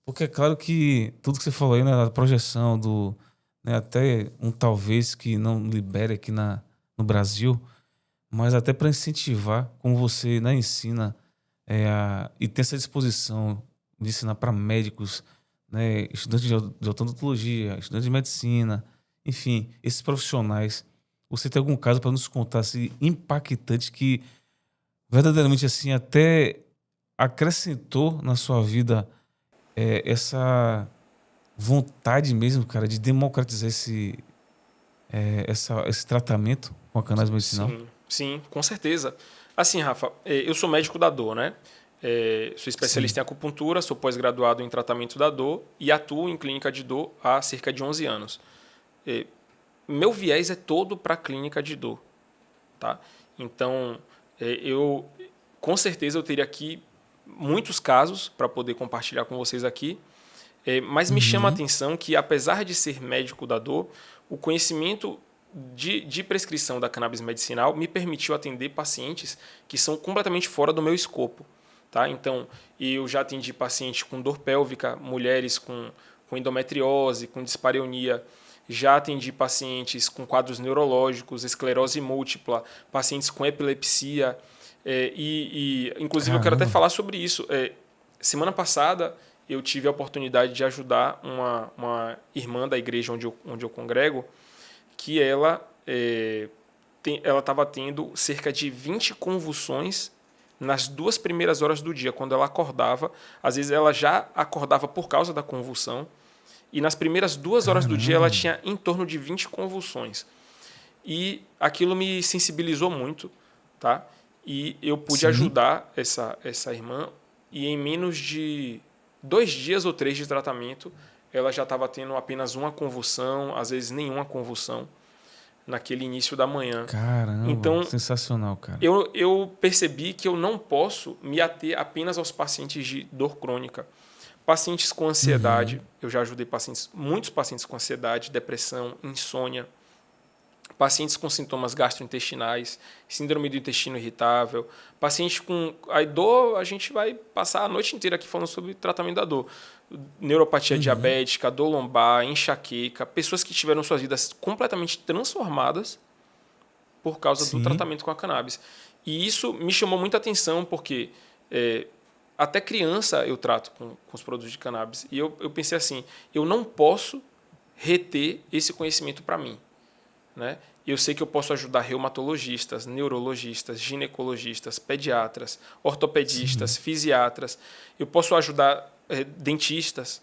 B: Porque é claro que tudo que você falou aí, né, a projeção né, até um talvez que não libere aqui no Brasil, mas até para incentivar, como você, né, ensina e tem essa disposição de ensinar para médicos, né, estudantes de odontologia, estudantes de medicina, enfim, esses profissionais. Você tem algum caso para nos contar assim, impactante que verdadeiramente assim até acrescentou na sua vida essa vontade mesmo, cara, de democratizar esse tratamento com a cannabis medicinal?
A: Sim, com certeza. Assim, Rafa, eu sou médico da dor, né? Sou especialista em acupuntura, sou pós-graduado em tratamento da dor e atuo em clínica de dor há cerca de 11 anos. Meu viés é todo para a clínica de dor. Tá? Então, com certeza eu teria aqui muitos casos para poder compartilhar com vocês aqui, mas me chama a atenção que, apesar de ser médico da dor, o conhecimento de prescrição da cannabis medicinal me permitiu atender pacientes que são completamente fora do meu escopo. Tá? Então, eu já atendi pacientes com dor pélvica, mulheres com endometriose, com dispareunia, já atendi pacientes com quadros neurológicos, esclerose múltipla, pacientes com epilepsia, inclusive eu quero até falar sobre isso. Semana passada eu tive a oportunidade de ajudar uma irmã da igreja onde eu congrego, que ela estava tendo cerca de 20 convulsões nas 2 primeiras horas do dia, quando ela acordava. Às vezes ela já acordava por causa da convulsão, e nas primeiras 2 horas do dia ela tinha em torno de 20 convulsões. E aquilo me sensibilizou muito, tá? E eu pude ajudar essa irmã, e em menos de 2 dias ou 3 de tratamento, ela já estava tendo apenas uma convulsão, às vezes nenhuma convulsão, naquele início da manhã.
B: Caramba,
A: Então,
B: sensacional, cara.
A: eu percebi que eu não posso me ater apenas aos pacientes de dor crônica. Pacientes com ansiedade, eu já ajudei muitos pacientes com ansiedade, depressão, insônia, pacientes com sintomas gastrointestinais, síndrome do intestino irritável, paciente com a dor, a gente vai passar a noite inteira aqui falando sobre tratamento da dor. Neuropatia diabética, dor lombar, enxaqueca, pessoas que tiveram suas vidas completamente transformadas por causa do tratamento com a cannabis. E isso me chamou muita atenção porque até criança eu trato com os produtos de cannabis. E eu pensei assim, eu não posso reter esse conhecimento para mim. Né? Eu sei que eu posso ajudar reumatologistas, neurologistas, ginecologistas, pediatras, ortopedistas, fisiatras. Eu posso ajudar dentistas,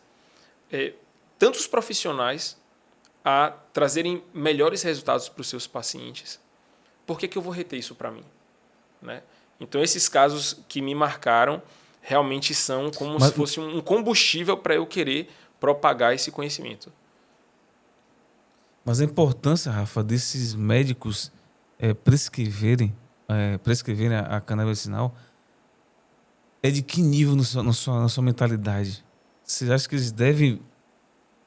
A: tantos profissionais a trazerem melhores resultados para os seus pacientes. Por que eu vou reter isso para mim? Né? Então, esses casos que me marcaram realmente são como se fosse um combustível para eu querer propagar esse conhecimento.
B: Mas a importância, Rafa, desses médicos prescreverem a cannabis medicinal é de que nível na sua mentalidade? Você acha que eles devem,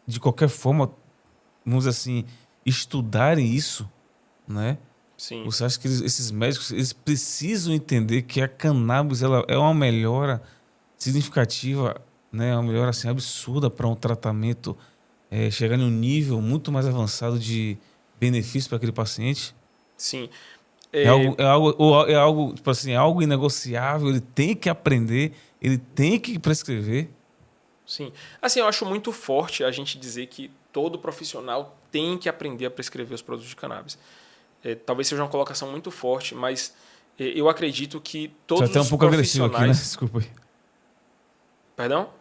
B: de qualquer forma, vamos dizer assim, estudarem isso, né?
A: Sim.
B: Você acha que esses médicos eles precisam entender que a cannabis ela é uma melhora significativa, né? Uma melhora assim, absurda para um tratamento chegar em um nível muito mais avançado de benefício para aquele paciente?
A: Sim.
B: É algo, tipo assim, é algo inegociável, ele tem que aprender, ele tem que prescrever.
A: Sim. Assim, eu acho muito forte a gente dizer que todo profissional tem que aprender a prescrever os produtos de cannabis. Talvez seja uma colocação muito forte, mas eu acredito que todos
B: até um
A: os
B: pouco agressivo aqui, né?
A: profissionais...
B: Desculpa aí.
A: Perdão?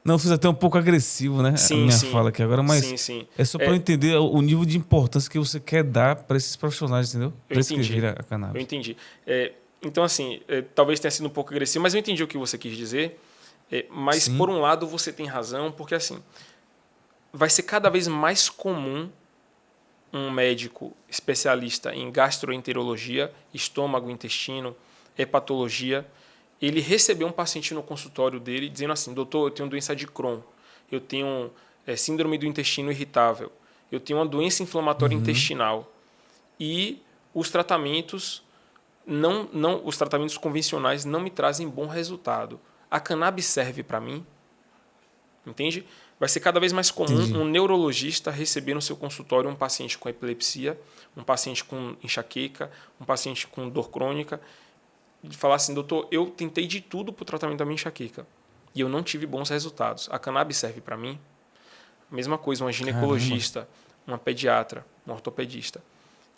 B: Não, eu fiz até um pouco agressivo, né? A minha fala aqui agora, mas
A: Sim.
B: é só para eu entender o nível de importância que você quer dar para esses profissionais, entendeu? Prescrever a cannabis.
A: Eu entendi. Então, assim, talvez tenha sido um pouco agressivo, mas eu entendi o que você quis dizer. Mas,
B: Sim.
A: por um lado, você tem razão, porque, assim, vai ser cada vez mais comum um médico especialista em gastroenterologia, estômago, intestino, hepatologia, ele receber um paciente no consultório dele dizendo assim, doutor, eu tenho doença de Crohn, eu tenho síndrome do intestino irritável, eu tenho uma doença inflamatória intestinal e os tratamentos os tratamentos convencionais não me trazem bom resultado. A cannabis serve para mim? Entende? Vai ser cada vez mais comum um neurologista receber no seu consultório um paciente com epilepsia, um paciente com enxaqueca, um paciente com dor crônica, e falar assim, doutor, eu tentei de tudo para o tratamento da minha enxaqueca e eu não tive bons resultados. A cannabis serve para mim? Mesma coisa, uma ginecologista, uma pediatra, um ortopedista.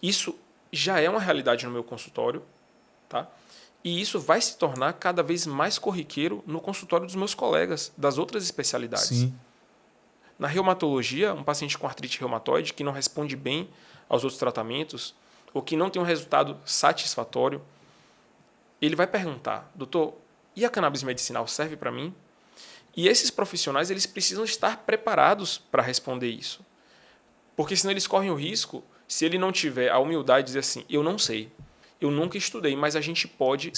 A: Isso já é uma realidade no meu consultório, tá? E isso vai se tornar cada vez mais corriqueiro no consultório dos meus colegas, das outras especialidades.
B: Sim.
A: Na reumatologia, um paciente com artrite reumatoide que não responde bem aos outros tratamentos ou que não tem um resultado satisfatório, ele vai perguntar, doutor, e a cannabis medicinal serve para mim? E esses profissionais eles precisam estar preparados para responder isso. Porque senão eles correm o risco, se ele não tiver a humildade de dizer assim, eu não sei, eu nunca estudei, mas a gente pode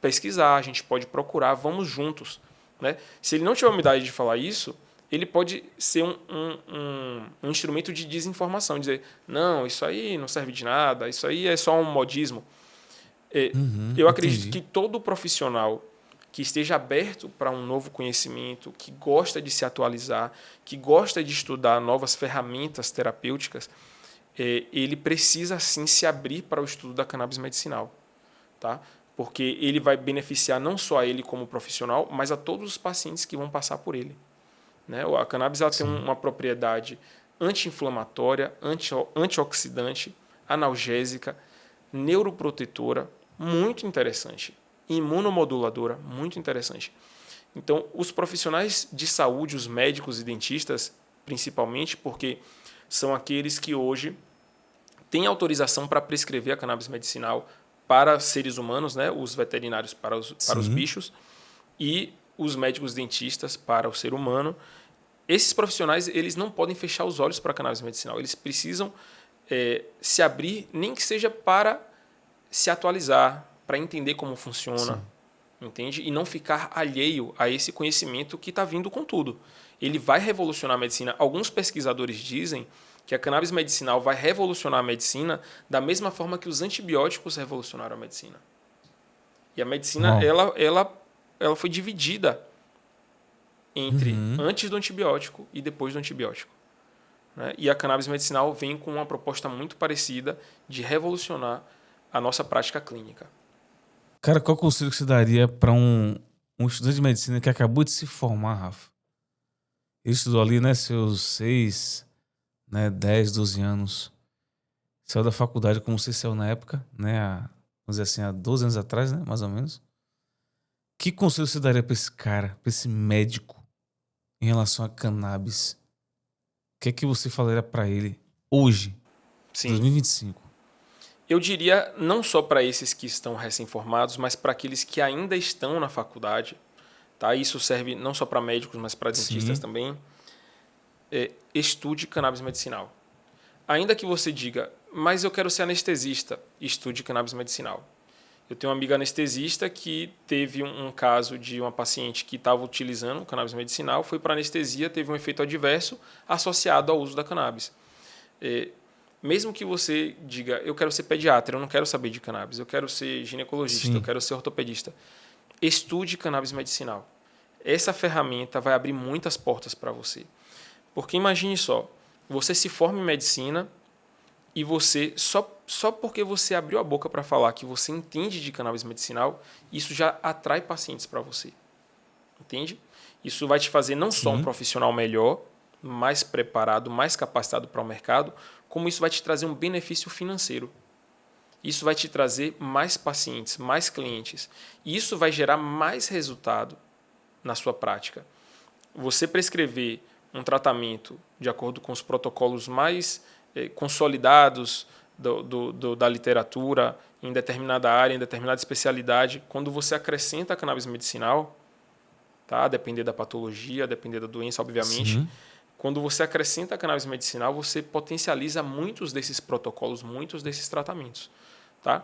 A: pesquisar, a gente pode procurar, vamos juntos. Né? Se ele não tiver a humildade de falar isso, ele pode ser um instrumento de desinformação, dizer, não, isso aí não serve de nada, isso aí é só um modismo. Eu acredito que todo profissional que esteja aberto para um novo conhecimento, que gosta de se atualizar, que gosta de estudar novas ferramentas terapêuticas, ele precisa sim se abrir para o estudo da cannabis medicinal, tá? Porque ele vai beneficiar não só a ele como profissional, mas a todos os pacientes que vão passar por ele. Né? A cannabis ela tem uma propriedade anti-inflamatória, antioxidante, analgésica, neuroprotetora, muito interessante, imunomoduladora, muito interessante. Então, os profissionais de saúde, os médicos e dentistas, principalmente, porque são aqueles que hoje têm autorização para prescrever a cannabis medicinal para seres humanos, né? Os veterinários para os bichos e os médicos dentistas para o ser humano. esses profissionais eles não podem fechar os olhos para a cannabis medicinal. Eles precisam se abrir, nem que seja para se atualizar, para entender como funciona, entende? E não ficar alheio a esse conhecimento que está vindo com tudo. Ele vai revolucionar a medicina. Alguns pesquisadores dizem que a cannabis medicinal vai revolucionar a medicina da mesma forma que os antibióticos revolucionaram a medicina. E a medicina ela foi dividida entre antes do antibiótico e depois do antibiótico, né? E a cannabis medicinal vem com uma proposta muito parecida de revolucionar a nossa prática clínica.
B: Cara, qual conselho que você daria para um estudante de medicina que acabou de se formar, Rafa? Ele estudou ali, né, seus 6, né, 10, 12 anos. Saiu da faculdade como você saiu na época, né, vamos dizer assim, há 12 anos atrás, né, mais ou menos. Que conselho você daria para esse cara, para esse médico, em relação a cannabis? O que é que você falaria para ele hoje,
A: Sim.
B: 2025?
A: Eu diria não só para esses que estão recém-formados, mas para aqueles que ainda estão na faculdade. Tá? Isso serve não só para médicos, mas para dentistas também. Estude cannabis medicinal. Ainda que você diga, mas eu quero ser anestesista, estude cannabis medicinal. Eu tenho uma amiga anestesista que teve um caso de uma paciente que estava utilizando cannabis medicinal, foi para anestesia, teve um efeito adverso associado ao uso da cannabis. Mesmo que você diga, eu quero ser pediatra, eu não quero saber de cannabis, eu quero ser ginecologista, eu quero ser ortopedista, estude cannabis medicinal. Essa ferramenta vai abrir muitas portas para você. Porque imagine só, você se forma em medicina e você, só porque você abriu a boca para falar que você entende de cannabis medicinal, isso já atrai pacientes para você. Entende? Isso vai te fazer não só um profissional melhor, mais preparado, mais capacitado para o mercado, como isso vai te trazer um benefício financeiro. Isso vai te trazer mais pacientes, mais clientes. E isso vai gerar mais resultado na sua prática. Você prescrever um tratamento de acordo com os protocolos mais consolidados da literatura, em determinada área, em determinada especialidade, quando você acrescenta a cannabis medicinal, tá? A depender da patologia, a depender da doença, obviamente, quando você acrescenta a cannabis medicinal, você potencializa muitos desses protocolos, muitos desses tratamentos. Tá?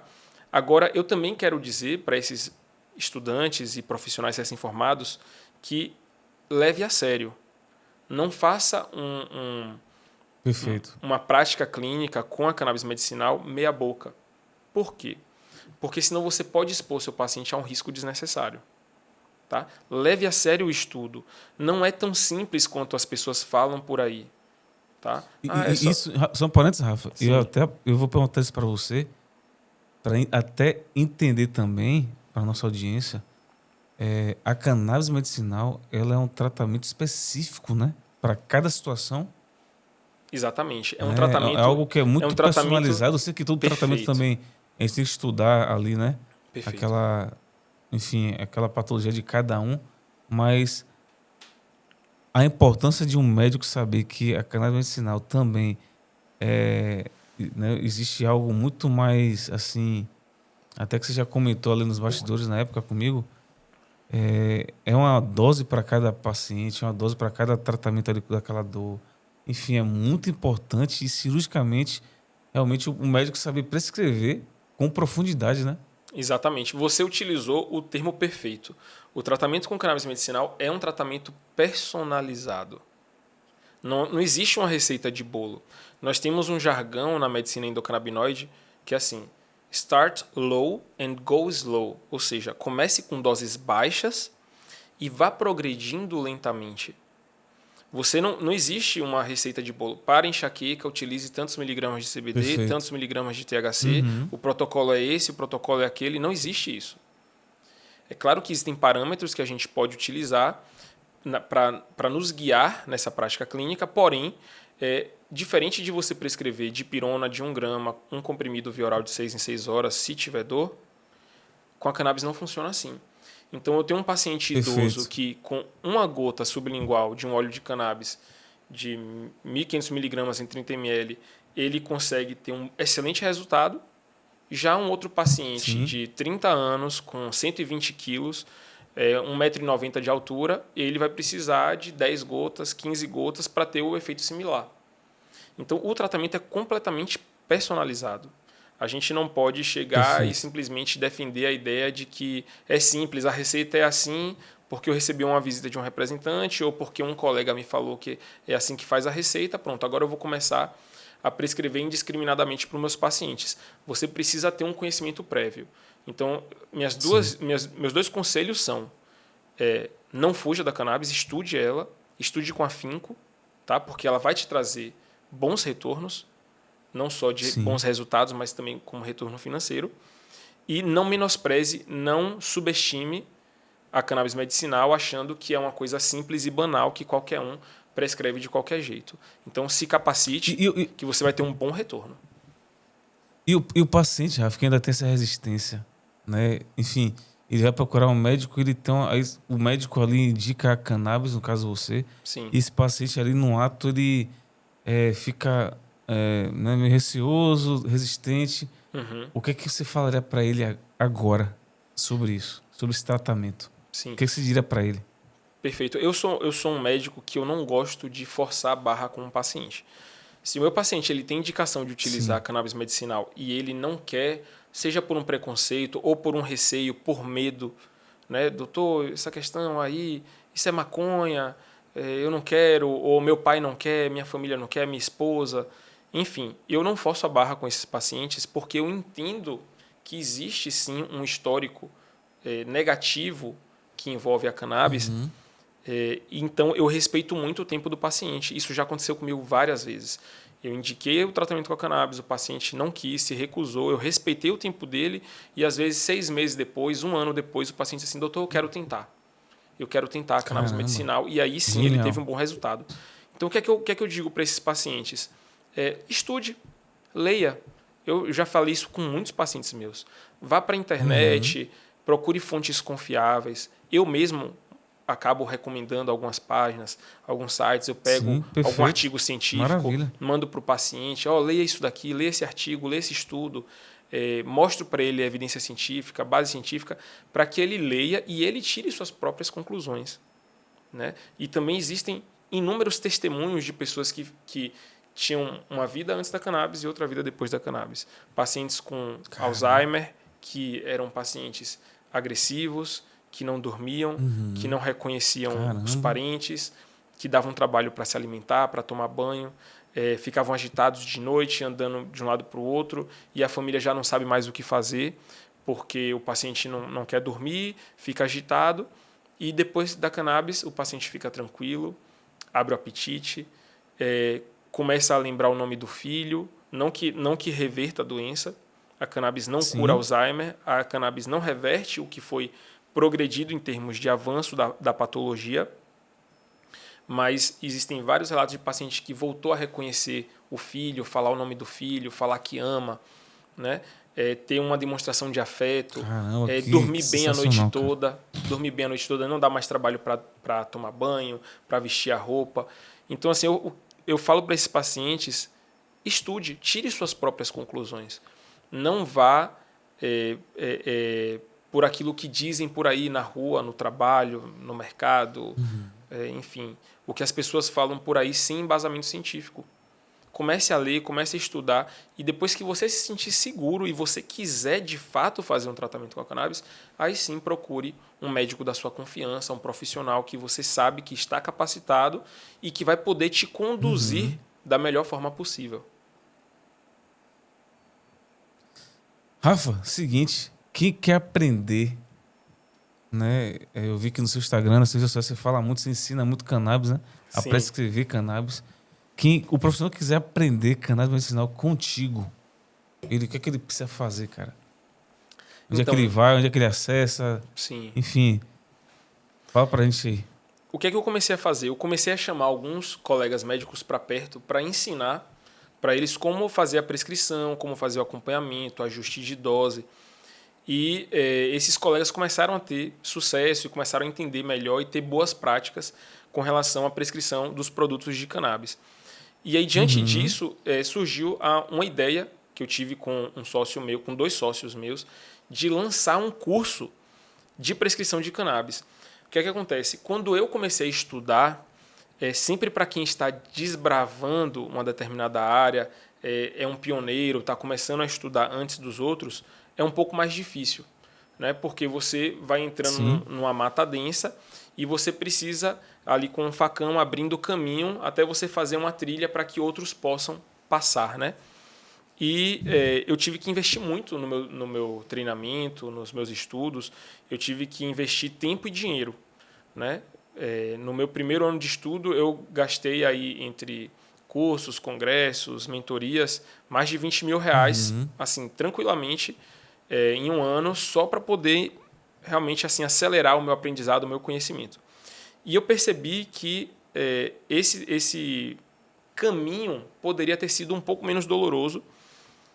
A: Agora, eu também quero dizer para esses estudantes e profissionais recém-formados que leve a sério. Não faça uma prática clínica com a cannabis medicinal meia boca. Por quê? Porque senão você pode expor seu paciente a um risco desnecessário. Tá? Leve a sério o estudo. Não é tão simples quanto as pessoas falam por aí. Tá?
B: Isso, só um parênteses, Rafa. Eu vou perguntar isso para você, para até entender também, para a nossa audiência, a cannabis medicinal ela é um tratamento específico, né? Para cada situação.
A: Exatamente. É um tratamento.
B: É algo que é muito personalizado. Eu sei que todo tratamento também a gente tem que estudar ali, né?
A: Perfeito.
B: Aquela patologia de cada um, mas a importância de um médico saber que a cannabis medicinal também né, existe algo muito mais assim, até que você já comentou ali nos bastidores na época comigo, é uma dose para cada paciente, uma dose para cada tratamento ali daquela dor. Enfim, é muito importante e cirurgicamente realmente o médico saber prescrever com profundidade, né?
A: Exatamente. Você utilizou o termo perfeito. O tratamento com cannabis medicinal é um tratamento personalizado. Não existe uma receita de bolo. Nós temos um jargão na medicina endocannabinoide que é assim: start low and go slow. Ou seja, comece com doses baixas e vá progredindo lentamente. Não existe uma receita de bolo. Para enxaqueca, utilize tantos miligramas de CBD,
B: Perfeito.
A: tantos miligramas de THC, o protocolo é esse, o protocolo é aquele. Não existe isso. É claro que existem parâmetros que a gente pode utilizar para nos guiar nessa prática clínica, porém, diferente de você prescrever dipirona de 1 grama, um comprimido via oral de 6 em 6 horas, se tiver dor, com a cannabis não funciona assim. Então, eu tenho um paciente idoso que, com uma gota sublingual de um óleo de cannabis de 1.500 miligramas em 30 ml, ele consegue ter um excelente resultado. Já um outro paciente de 30 anos, com 120 quilos, 1,90 m de altura, ele vai precisar de 10 gotas, 15 gotas para ter o efeito similar. Então, o tratamento é completamente personalizado. A gente não pode chegar e simplesmente defender a ideia de que é simples, a receita é assim porque eu recebi uma visita de um representante ou porque um colega me falou que é assim que faz a receita, pronto, agora eu vou começar a prescrever indiscriminadamente para os meus pacientes. Você precisa ter um conhecimento prévio. Então, meus dois conselhos são: não fuja da cannabis, estude ela, estude com afinco, tá? Porque ela vai te trazer bons retornos, não só de bons resultados, mas também como retorno financeiro. E não menospreze, não subestime a cannabis medicinal achando que é uma coisa simples e banal que qualquer um prescreve de qualquer jeito. Então, se capacite que você vai ter um bom retorno.
B: E o paciente, Rafa, que ainda tem essa resistência, né? Enfim, ele vai procurar um médico, o médico ali indica a cannabis, no caso você.
A: Sim.
B: E esse paciente ali no ato, ele fica meio receoso, resistente.
A: Uhum.
B: O que é que você falaria para ele agora sobre isso, sobre esse tratamento?
A: Sim.
B: O que você diria para ele?
A: Perfeito. Eu sou um médico que eu não gosto de forçar a barra com o paciente. Se o meu paciente ele tem indicação de utilizar a cannabis medicinal e ele não quer, seja por um preconceito ou por um receio, por medo, né? Doutor, essa questão aí, isso é maconha, eu não quero, ou meu pai não quer, minha família não quer, minha esposa. Enfim, eu não forço a barra com esses pacientes porque eu entendo que existe sim um histórico negativo que envolve a cannabis.
B: Uhum.
A: Então, eu respeito muito o tempo do paciente. Isso já aconteceu comigo várias vezes. Eu indiquei o tratamento com a cannabis, o paciente não quis, se recusou, eu respeitei o tempo dele e, às vezes, 6 meses depois, 1 ano depois, o paciente disse assim: doutor, eu quero tentar. Eu quero tentar a cannabis medicinal. E aí, sim, ele teve um bom resultado. Então, o que é que eu digo para esses pacientes? Estude, leia. Eu já falei isso com muitos pacientes meus. Vá para a internet, procure fontes confiáveis. Eu mesmo acabo recomendando algumas páginas, alguns sites, eu pego algum artigo científico, mando para o paciente, leia isso daqui, leia esse artigo, leia esse estudo, mostro para ele a evidência científica, a base científica, para que ele leia e ele tire suas próprias conclusões, né? E também existem inúmeros testemunhos de pessoas que tinham uma vida antes da cannabis e outra vida depois da cannabis. Pacientes com Alzheimer, que eram pacientes agressivos, que não dormiam, que não reconheciam os parentes, que davam trabalho para se alimentar, para tomar banho, ficavam agitados de noite, andando de um lado para o outro, e a família já não sabe mais o que fazer, porque o paciente não quer dormir, fica agitado, e depois da cannabis o paciente fica tranquilo, abre o apetite, começa a lembrar o nome do filho, não que reverta a doença. A cannabis não cura Alzheimer, a cannabis não reverte o que foi progredido em termos de avanço da patologia, mas existem vários relatos de pacientes que voltou a reconhecer o filho, falar o nome do filho, falar que ama, né? Ter uma demonstração de afeto, dormir bem a noite toda, não dá mais trabalho para tomar banho, para vestir a roupa. Então, assim, eu falo para esses pacientes: estude, tire suas próprias conclusões. Não vá por aquilo que dizem por aí na rua, no trabalho, no mercado, enfim, o que as pessoas falam por aí sem embasamento científico. Comece a ler, comece a estudar, e depois que você se sentir seguro e você quiser de fato fazer um tratamento com a cannabis, aí sim procure um médico da sua confiança, um profissional que você sabe que está capacitado e que vai poder te conduzir da melhor forma possível.
B: Rafa, seguinte, quem quer aprender, né? Eu vi que no seu Instagram, nas suas redes sociais, você fala muito, você ensina muito cannabis, né? A prescrever cannabis. O profissional que quiser aprender cannabis medicinal contigo, o que é que ele precisa fazer, cara? Onde é que ele vai, onde é que ele acessa?
A: Sim.
B: Enfim, fala pra gente aí.
A: O que é que eu comecei a fazer? Eu comecei a chamar alguns colegas médicos para perto para ensinar para eles como fazer a prescrição, como fazer o acompanhamento, ajuste de dose. E esses colegas começaram a ter sucesso e começaram a entender melhor e ter boas práticas com relação à prescrição dos produtos de cannabis. E aí, diante disso, surgiu uma ideia que eu tive com um sócio meu, com 2 sócios meus, de lançar um curso de prescrição de cannabis. O que é que acontece? Quando eu comecei a estudar, sempre para quem está desbravando uma determinada área, é um pioneiro, está começando a estudar antes dos outros, é um pouco mais difícil, né? Porque você vai entrando numa mata densa e você precisa, ali com um facão, abrindo o caminho até você fazer uma trilha para que outros possam passar, né? E eu tive que investir muito no meu treinamento, nos meus estudos. Eu tive que investir tempo e dinheiro, né? No meu primeiro ano de estudo, eu gastei aí entre cursos, congressos, mentorias, mais de R$ 20.000, assim, tranquilamente, em um ano, só para poder realmente assim acelerar o meu aprendizado, o meu conhecimento. E eu percebi que esse caminho poderia ter sido um pouco menos doloroso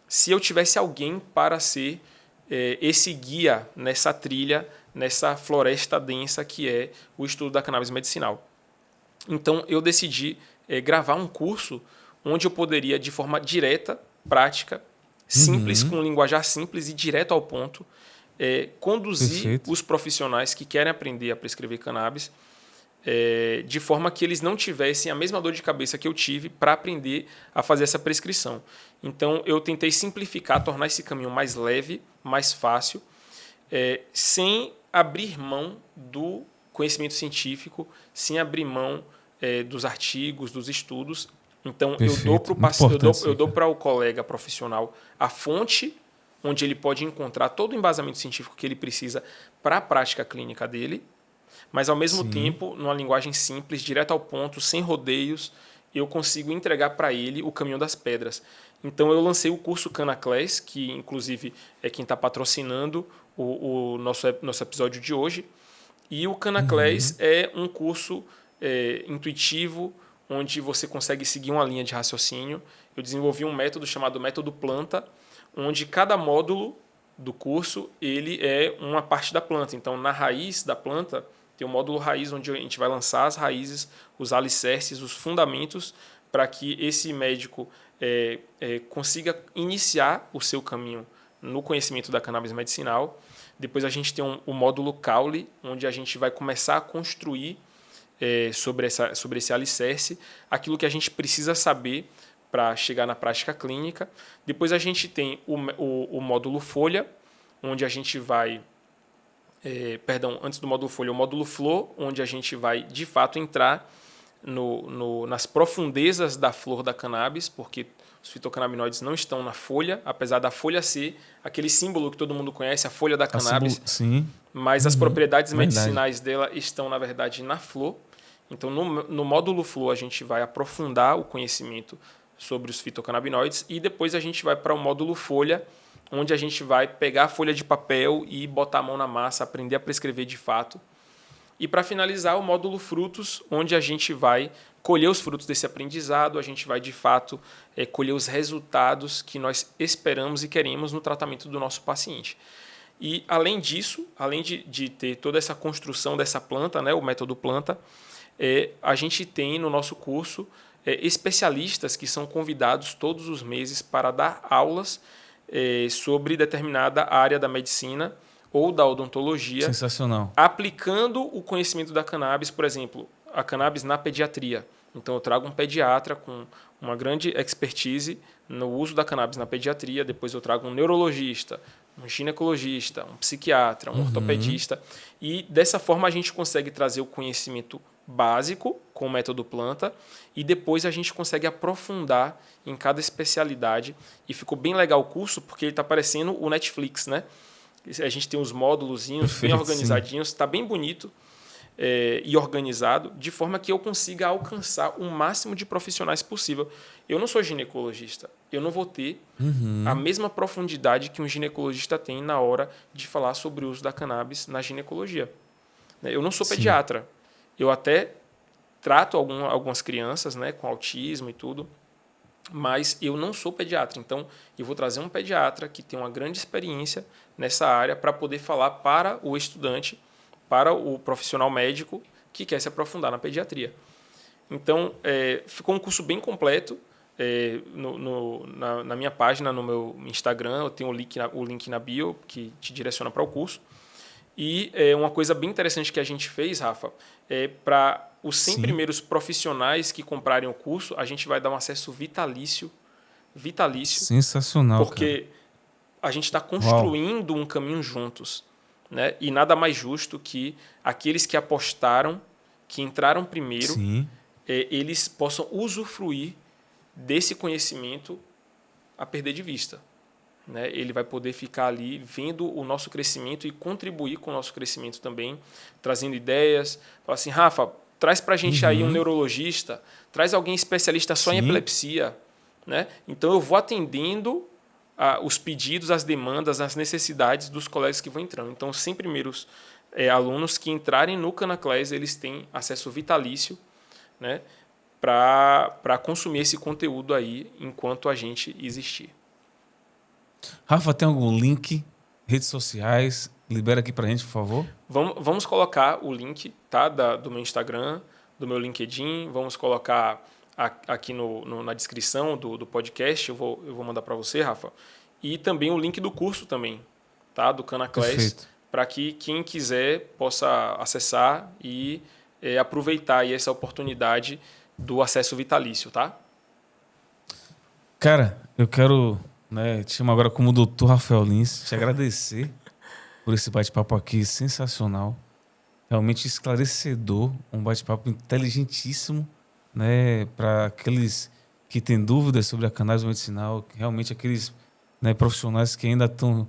A: se eu tivesse alguém para ser esse guia nessa trilha, nessa floresta densa que é o estudo da cannabis medicinal. Então, eu decidi gravar um curso onde eu poderia, de forma direta, prática, simples, com linguajar simples e direto ao ponto, conduzir os profissionais que querem aprender a prescrever cannabis de forma que eles não tivessem a mesma dor de cabeça que eu tive para aprender a fazer essa prescrição. Então, eu tentei simplificar, tornar esse caminho mais leve, mais fácil, sem abrir mão do conhecimento científico, sem abrir mão dos artigos, dos estudos. Então, eu dou para o colega profissional a fonte onde ele pode encontrar todo o embasamento científico que ele precisa para a prática clínica dele, mas, ao mesmo tempo, numa linguagem simples, direto ao ponto, sem rodeios, eu consigo entregar para ele o caminho das pedras. Então, eu lancei o curso Canaclass, que, inclusive, é quem está patrocinando o nosso episódio de hoje. E o Canaclass é um curso intuitivo, onde você consegue seguir uma linha de raciocínio. Eu desenvolvi um método chamado método planta, onde cada módulo do curso ele é uma parte da planta. Então, na raiz da planta, tem o módulo raiz, onde a gente vai lançar as raízes, os alicerces, os fundamentos, para que esse médico consiga iniciar o seu caminho no conhecimento da cannabis medicinal. Depois a gente tem o módulo caule, onde a gente vai começar a construir sobre esse alicerce aquilo que a gente precisa saber para chegar na prática clínica. Depois a gente tem o módulo folha, onde a gente vai... antes do módulo folha, o módulo flor, onde a gente vai, de fato, entrar nas profundezas da flor da cannabis, porque os fitocannabinoides não estão na folha, apesar da folha ser aquele símbolo que todo mundo conhece, a folha da cannabis, mas as propriedades medicinais dela estão, na verdade, na flor. Então, no módulo flor, a gente vai aprofundar o conhecimento sobre os fitocannabinoides e depois a gente vai para o módulo folha, onde a gente vai pegar a folha de papel e botar a mão na massa, aprender a prescrever de fato. E, para finalizar, o módulo frutos, onde a gente vai colher os frutos desse aprendizado, a gente vai, de fato, colher os resultados que nós esperamos e queremos no tratamento do nosso paciente. E, além disso, além de ter toda essa construção dessa planta, né, o método planta, a gente tem no nosso curso especialistas que são convidados todos os meses para dar aulas sobre determinada área da medicina ou da odontologia.
B: Sensacional.
A: Aplicando o conhecimento da cannabis, por exemplo, a cannabis na pediatria. Então, eu trago um pediatra com uma grande expertise no uso da cannabis na pediatria, depois eu trago um neurologista, um ginecologista, um psiquiatra, um ortopedista, e dessa forma a gente consegue trazer o conhecimento básico com o método planta e depois a gente consegue aprofundar em cada especialidade. E ficou bem legal o curso porque ele está parecendo o Netflix, né? A gente tem os módulozinhos bem organizadinhos, está bem bonito e organizado, de forma que eu consiga alcançar o máximo de profissionais possível. Eu não sou ginecologista, eu não vou ter a mesma profundidade que um ginecologista tem na hora de falar sobre o uso da cannabis na ginecologia. Eu não sou pediatra, eu até trato algumas crianças, né, com autismo e tudo, mas eu não sou pediatra. Então, eu vou trazer um pediatra que tem uma grande experiência nessa área para poder falar para o estudante, para o profissional médico que quer se aprofundar na pediatria. Então, ficou um curso bem completo. Na minha página, no meu Instagram, eu tenho o link na bio, que te direciona para o curso. E uma coisa bem interessante que a gente fez, Rafa, para os 100 primeiros profissionais que comprarem o curso, a gente vai dar um acesso vitalício.
B: Sensacional,
A: porque a gente está
B: cara. Uau.
A: construindo um caminho juntos. Né? E nada mais justo que aqueles que apostaram, que entraram primeiro,
B: Sim.
A: Eles possam usufruir desse conhecimento a perder de vista. Né? Ele vai poder ficar ali vendo o nosso crescimento e contribuir com o nosso crescimento também, trazendo ideias. Fala assim, Rafa, traz para a gente aí um neurologista, traz alguém especialista só em epilepsia. Né? Então, eu vou atendendo os pedidos, as demandas, as necessidades dos colegas que vão entrando. Então, os 100 primeiros alunos que entrarem no Canaclass, eles têm acesso vitalício, né, para consumir esse conteúdo aí enquanto a gente existir.
B: Rafa, tem algum link, redes sociais? Libera aqui para a gente, por favor.
A: Vamos colocar o link, tá, do meu Instagram, do meu LinkedIn. Vamos colocar aqui na descrição do podcast. Eu vou mandar para você, Rafa. E também o link do curso também, tá, do Canaclass, para que quem quiser possa acessar e aproveitar aí essa oportunidade do acesso vitalício, tá?
B: Cara, eu quero, te chamar agora como Dr. Rafael Lins, te agradecer por esse bate-papo aqui sensacional, realmente esclarecedor, um bate-papo inteligentíssimo, né, para aqueles que têm dúvidas sobre a cannabis medicinal, realmente aqueles profissionais que ainda estão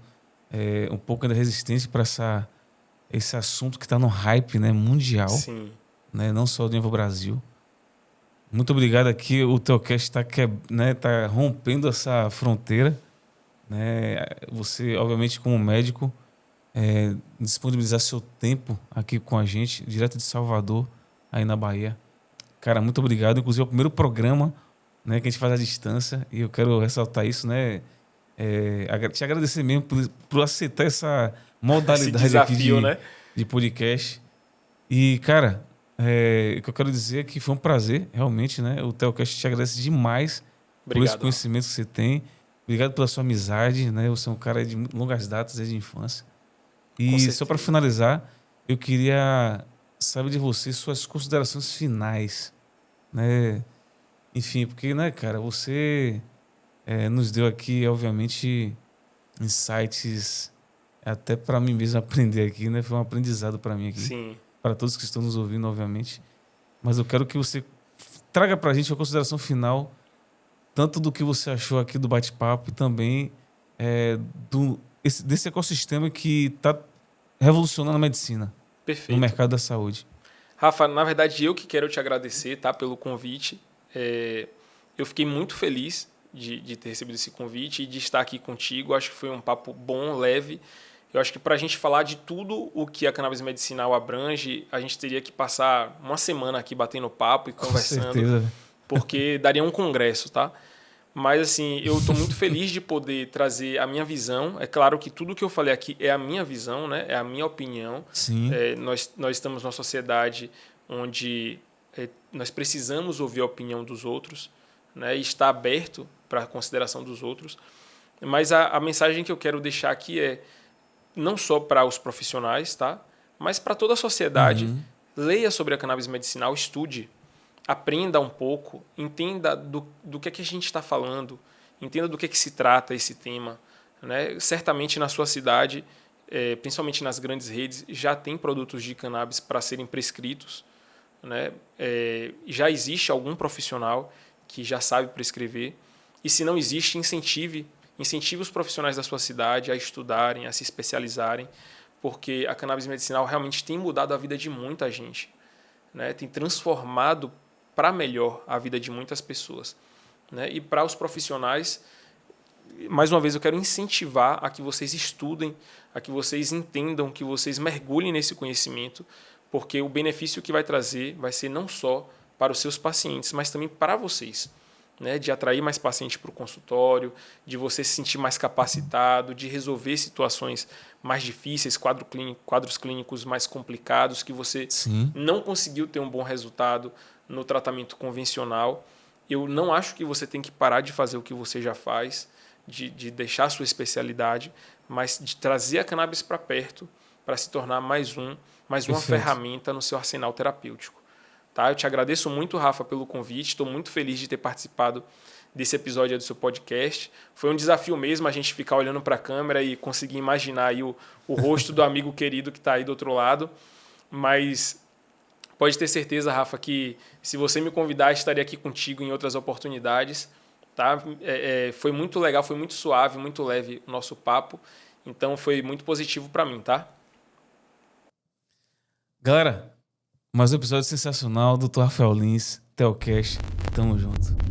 B: um pouco ainda resistentes para esse assunto que está no hype, né, mundial.
A: Sim.
B: Né, não só do Nível Brasil. Muito obrigado aqui, o Teocast tá rompendo essa fronteira. Né? Você, obviamente, como médico, disponibilizar seu tempo aqui com a gente, direto de Salvador, aí na Bahia. Cara, muito obrigado. Inclusive, é o primeiro programa, né, que a gente faz à distância, e eu quero ressaltar isso, né? Te agradecer mesmo por aceitar essa modalidade esse desafio, aqui de podcast. E, cara, o que eu quero dizer é que foi um prazer, realmente, né? O Teocast te agradece demais por esse conhecimento que você tem. Obrigado pela sua amizade, né? Você é um cara de longas datas, desde a infância. E só para finalizar, eu queria saber de você suas considerações finais, né? Enfim, porque, né, cara, você nos deu aqui, obviamente, insights até para mim mesmo aprender aqui, né? Foi um aprendizado para mim aqui.
A: Sim.
B: Para todos que estão nos ouvindo, obviamente. Mas eu quero que você traga para a gente a consideração final, tanto do que você achou aqui do bate-papo e também desse ecossistema que está revolucionando a medicina.
A: Perfeito.
B: No mercado da saúde.
A: Rafa, na verdade, eu que quero te agradecer, tá, pelo convite. Eu fiquei muito feliz de ter recebido esse convite e de estar aqui contigo. Acho que foi um papo bom, leve. Eu acho que para a gente falar de tudo o que a cannabis medicinal abrange, a gente teria que passar uma semana aqui batendo papo e conversando. Com certeza. Porque daria um congresso, tá? Mas, assim, eu estou muito feliz de poder trazer a minha visão. É claro que tudo que eu falei aqui é a minha visão, né? É a minha opinião.
B: Sim.
A: Nós estamos numa sociedade onde nós precisamos ouvir a opinião dos outros, né? E estar aberto para a consideração dos outros. Mas a mensagem que eu quero deixar aqui é não só para os profissionais, tá? Mas para toda a sociedade. Leia sobre a cannabis medicinal, estude, aprenda um pouco, entenda do que é que a gente está falando, entenda do que é que se trata esse tema. Né? Certamente na sua cidade, principalmente nas grandes redes, já tem produtos de cannabis para serem prescritos. Né? Já existe algum profissional que já sabe prescrever. E se não existe, incentive os profissionais da sua cidade a estudarem, a se especializarem, porque a cannabis medicinal realmente tem mudado a vida de muita gente, né? Tem transformado para melhor a vida de muitas pessoas. Né? E para os profissionais, mais uma vez, eu quero incentivar a que vocês estudem, a que vocês entendam, que vocês mergulhem nesse conhecimento, porque o benefício que vai trazer vai ser não só para os seus pacientes, mas também para vocês. Né, de atrair mais paciente para o consultório, de você se sentir mais capacitado, de resolver situações mais difíceis, quadros clínicos mais complicados, que você não conseguiu ter um bom resultado no tratamento convencional. Eu não acho que você tem que parar de fazer o que você já faz, de deixar a sua especialidade, mas de trazer a cannabis para perto, para se tornar mais uma
B: Perfeito.
A: ferramenta no seu arsenal terapêutico. Tá? Eu te agradeço muito, Rafa, pelo convite. Estou muito feliz de ter participado desse episódio do seu podcast. Foi um desafio mesmo a gente ficar olhando para a câmera e conseguir imaginar aí o rosto do amigo querido que está aí do outro lado. Mas pode ter certeza, Rafa, que se você me convidar, estarei aqui contigo em outras oportunidades. Tá? Foi muito legal, foi muito suave, muito leve o nosso papo. Então foi muito positivo para mim, tá?
B: Galera, mais um episódio sensacional do Dr. Rafael Lins, Telcast. Tamo junto.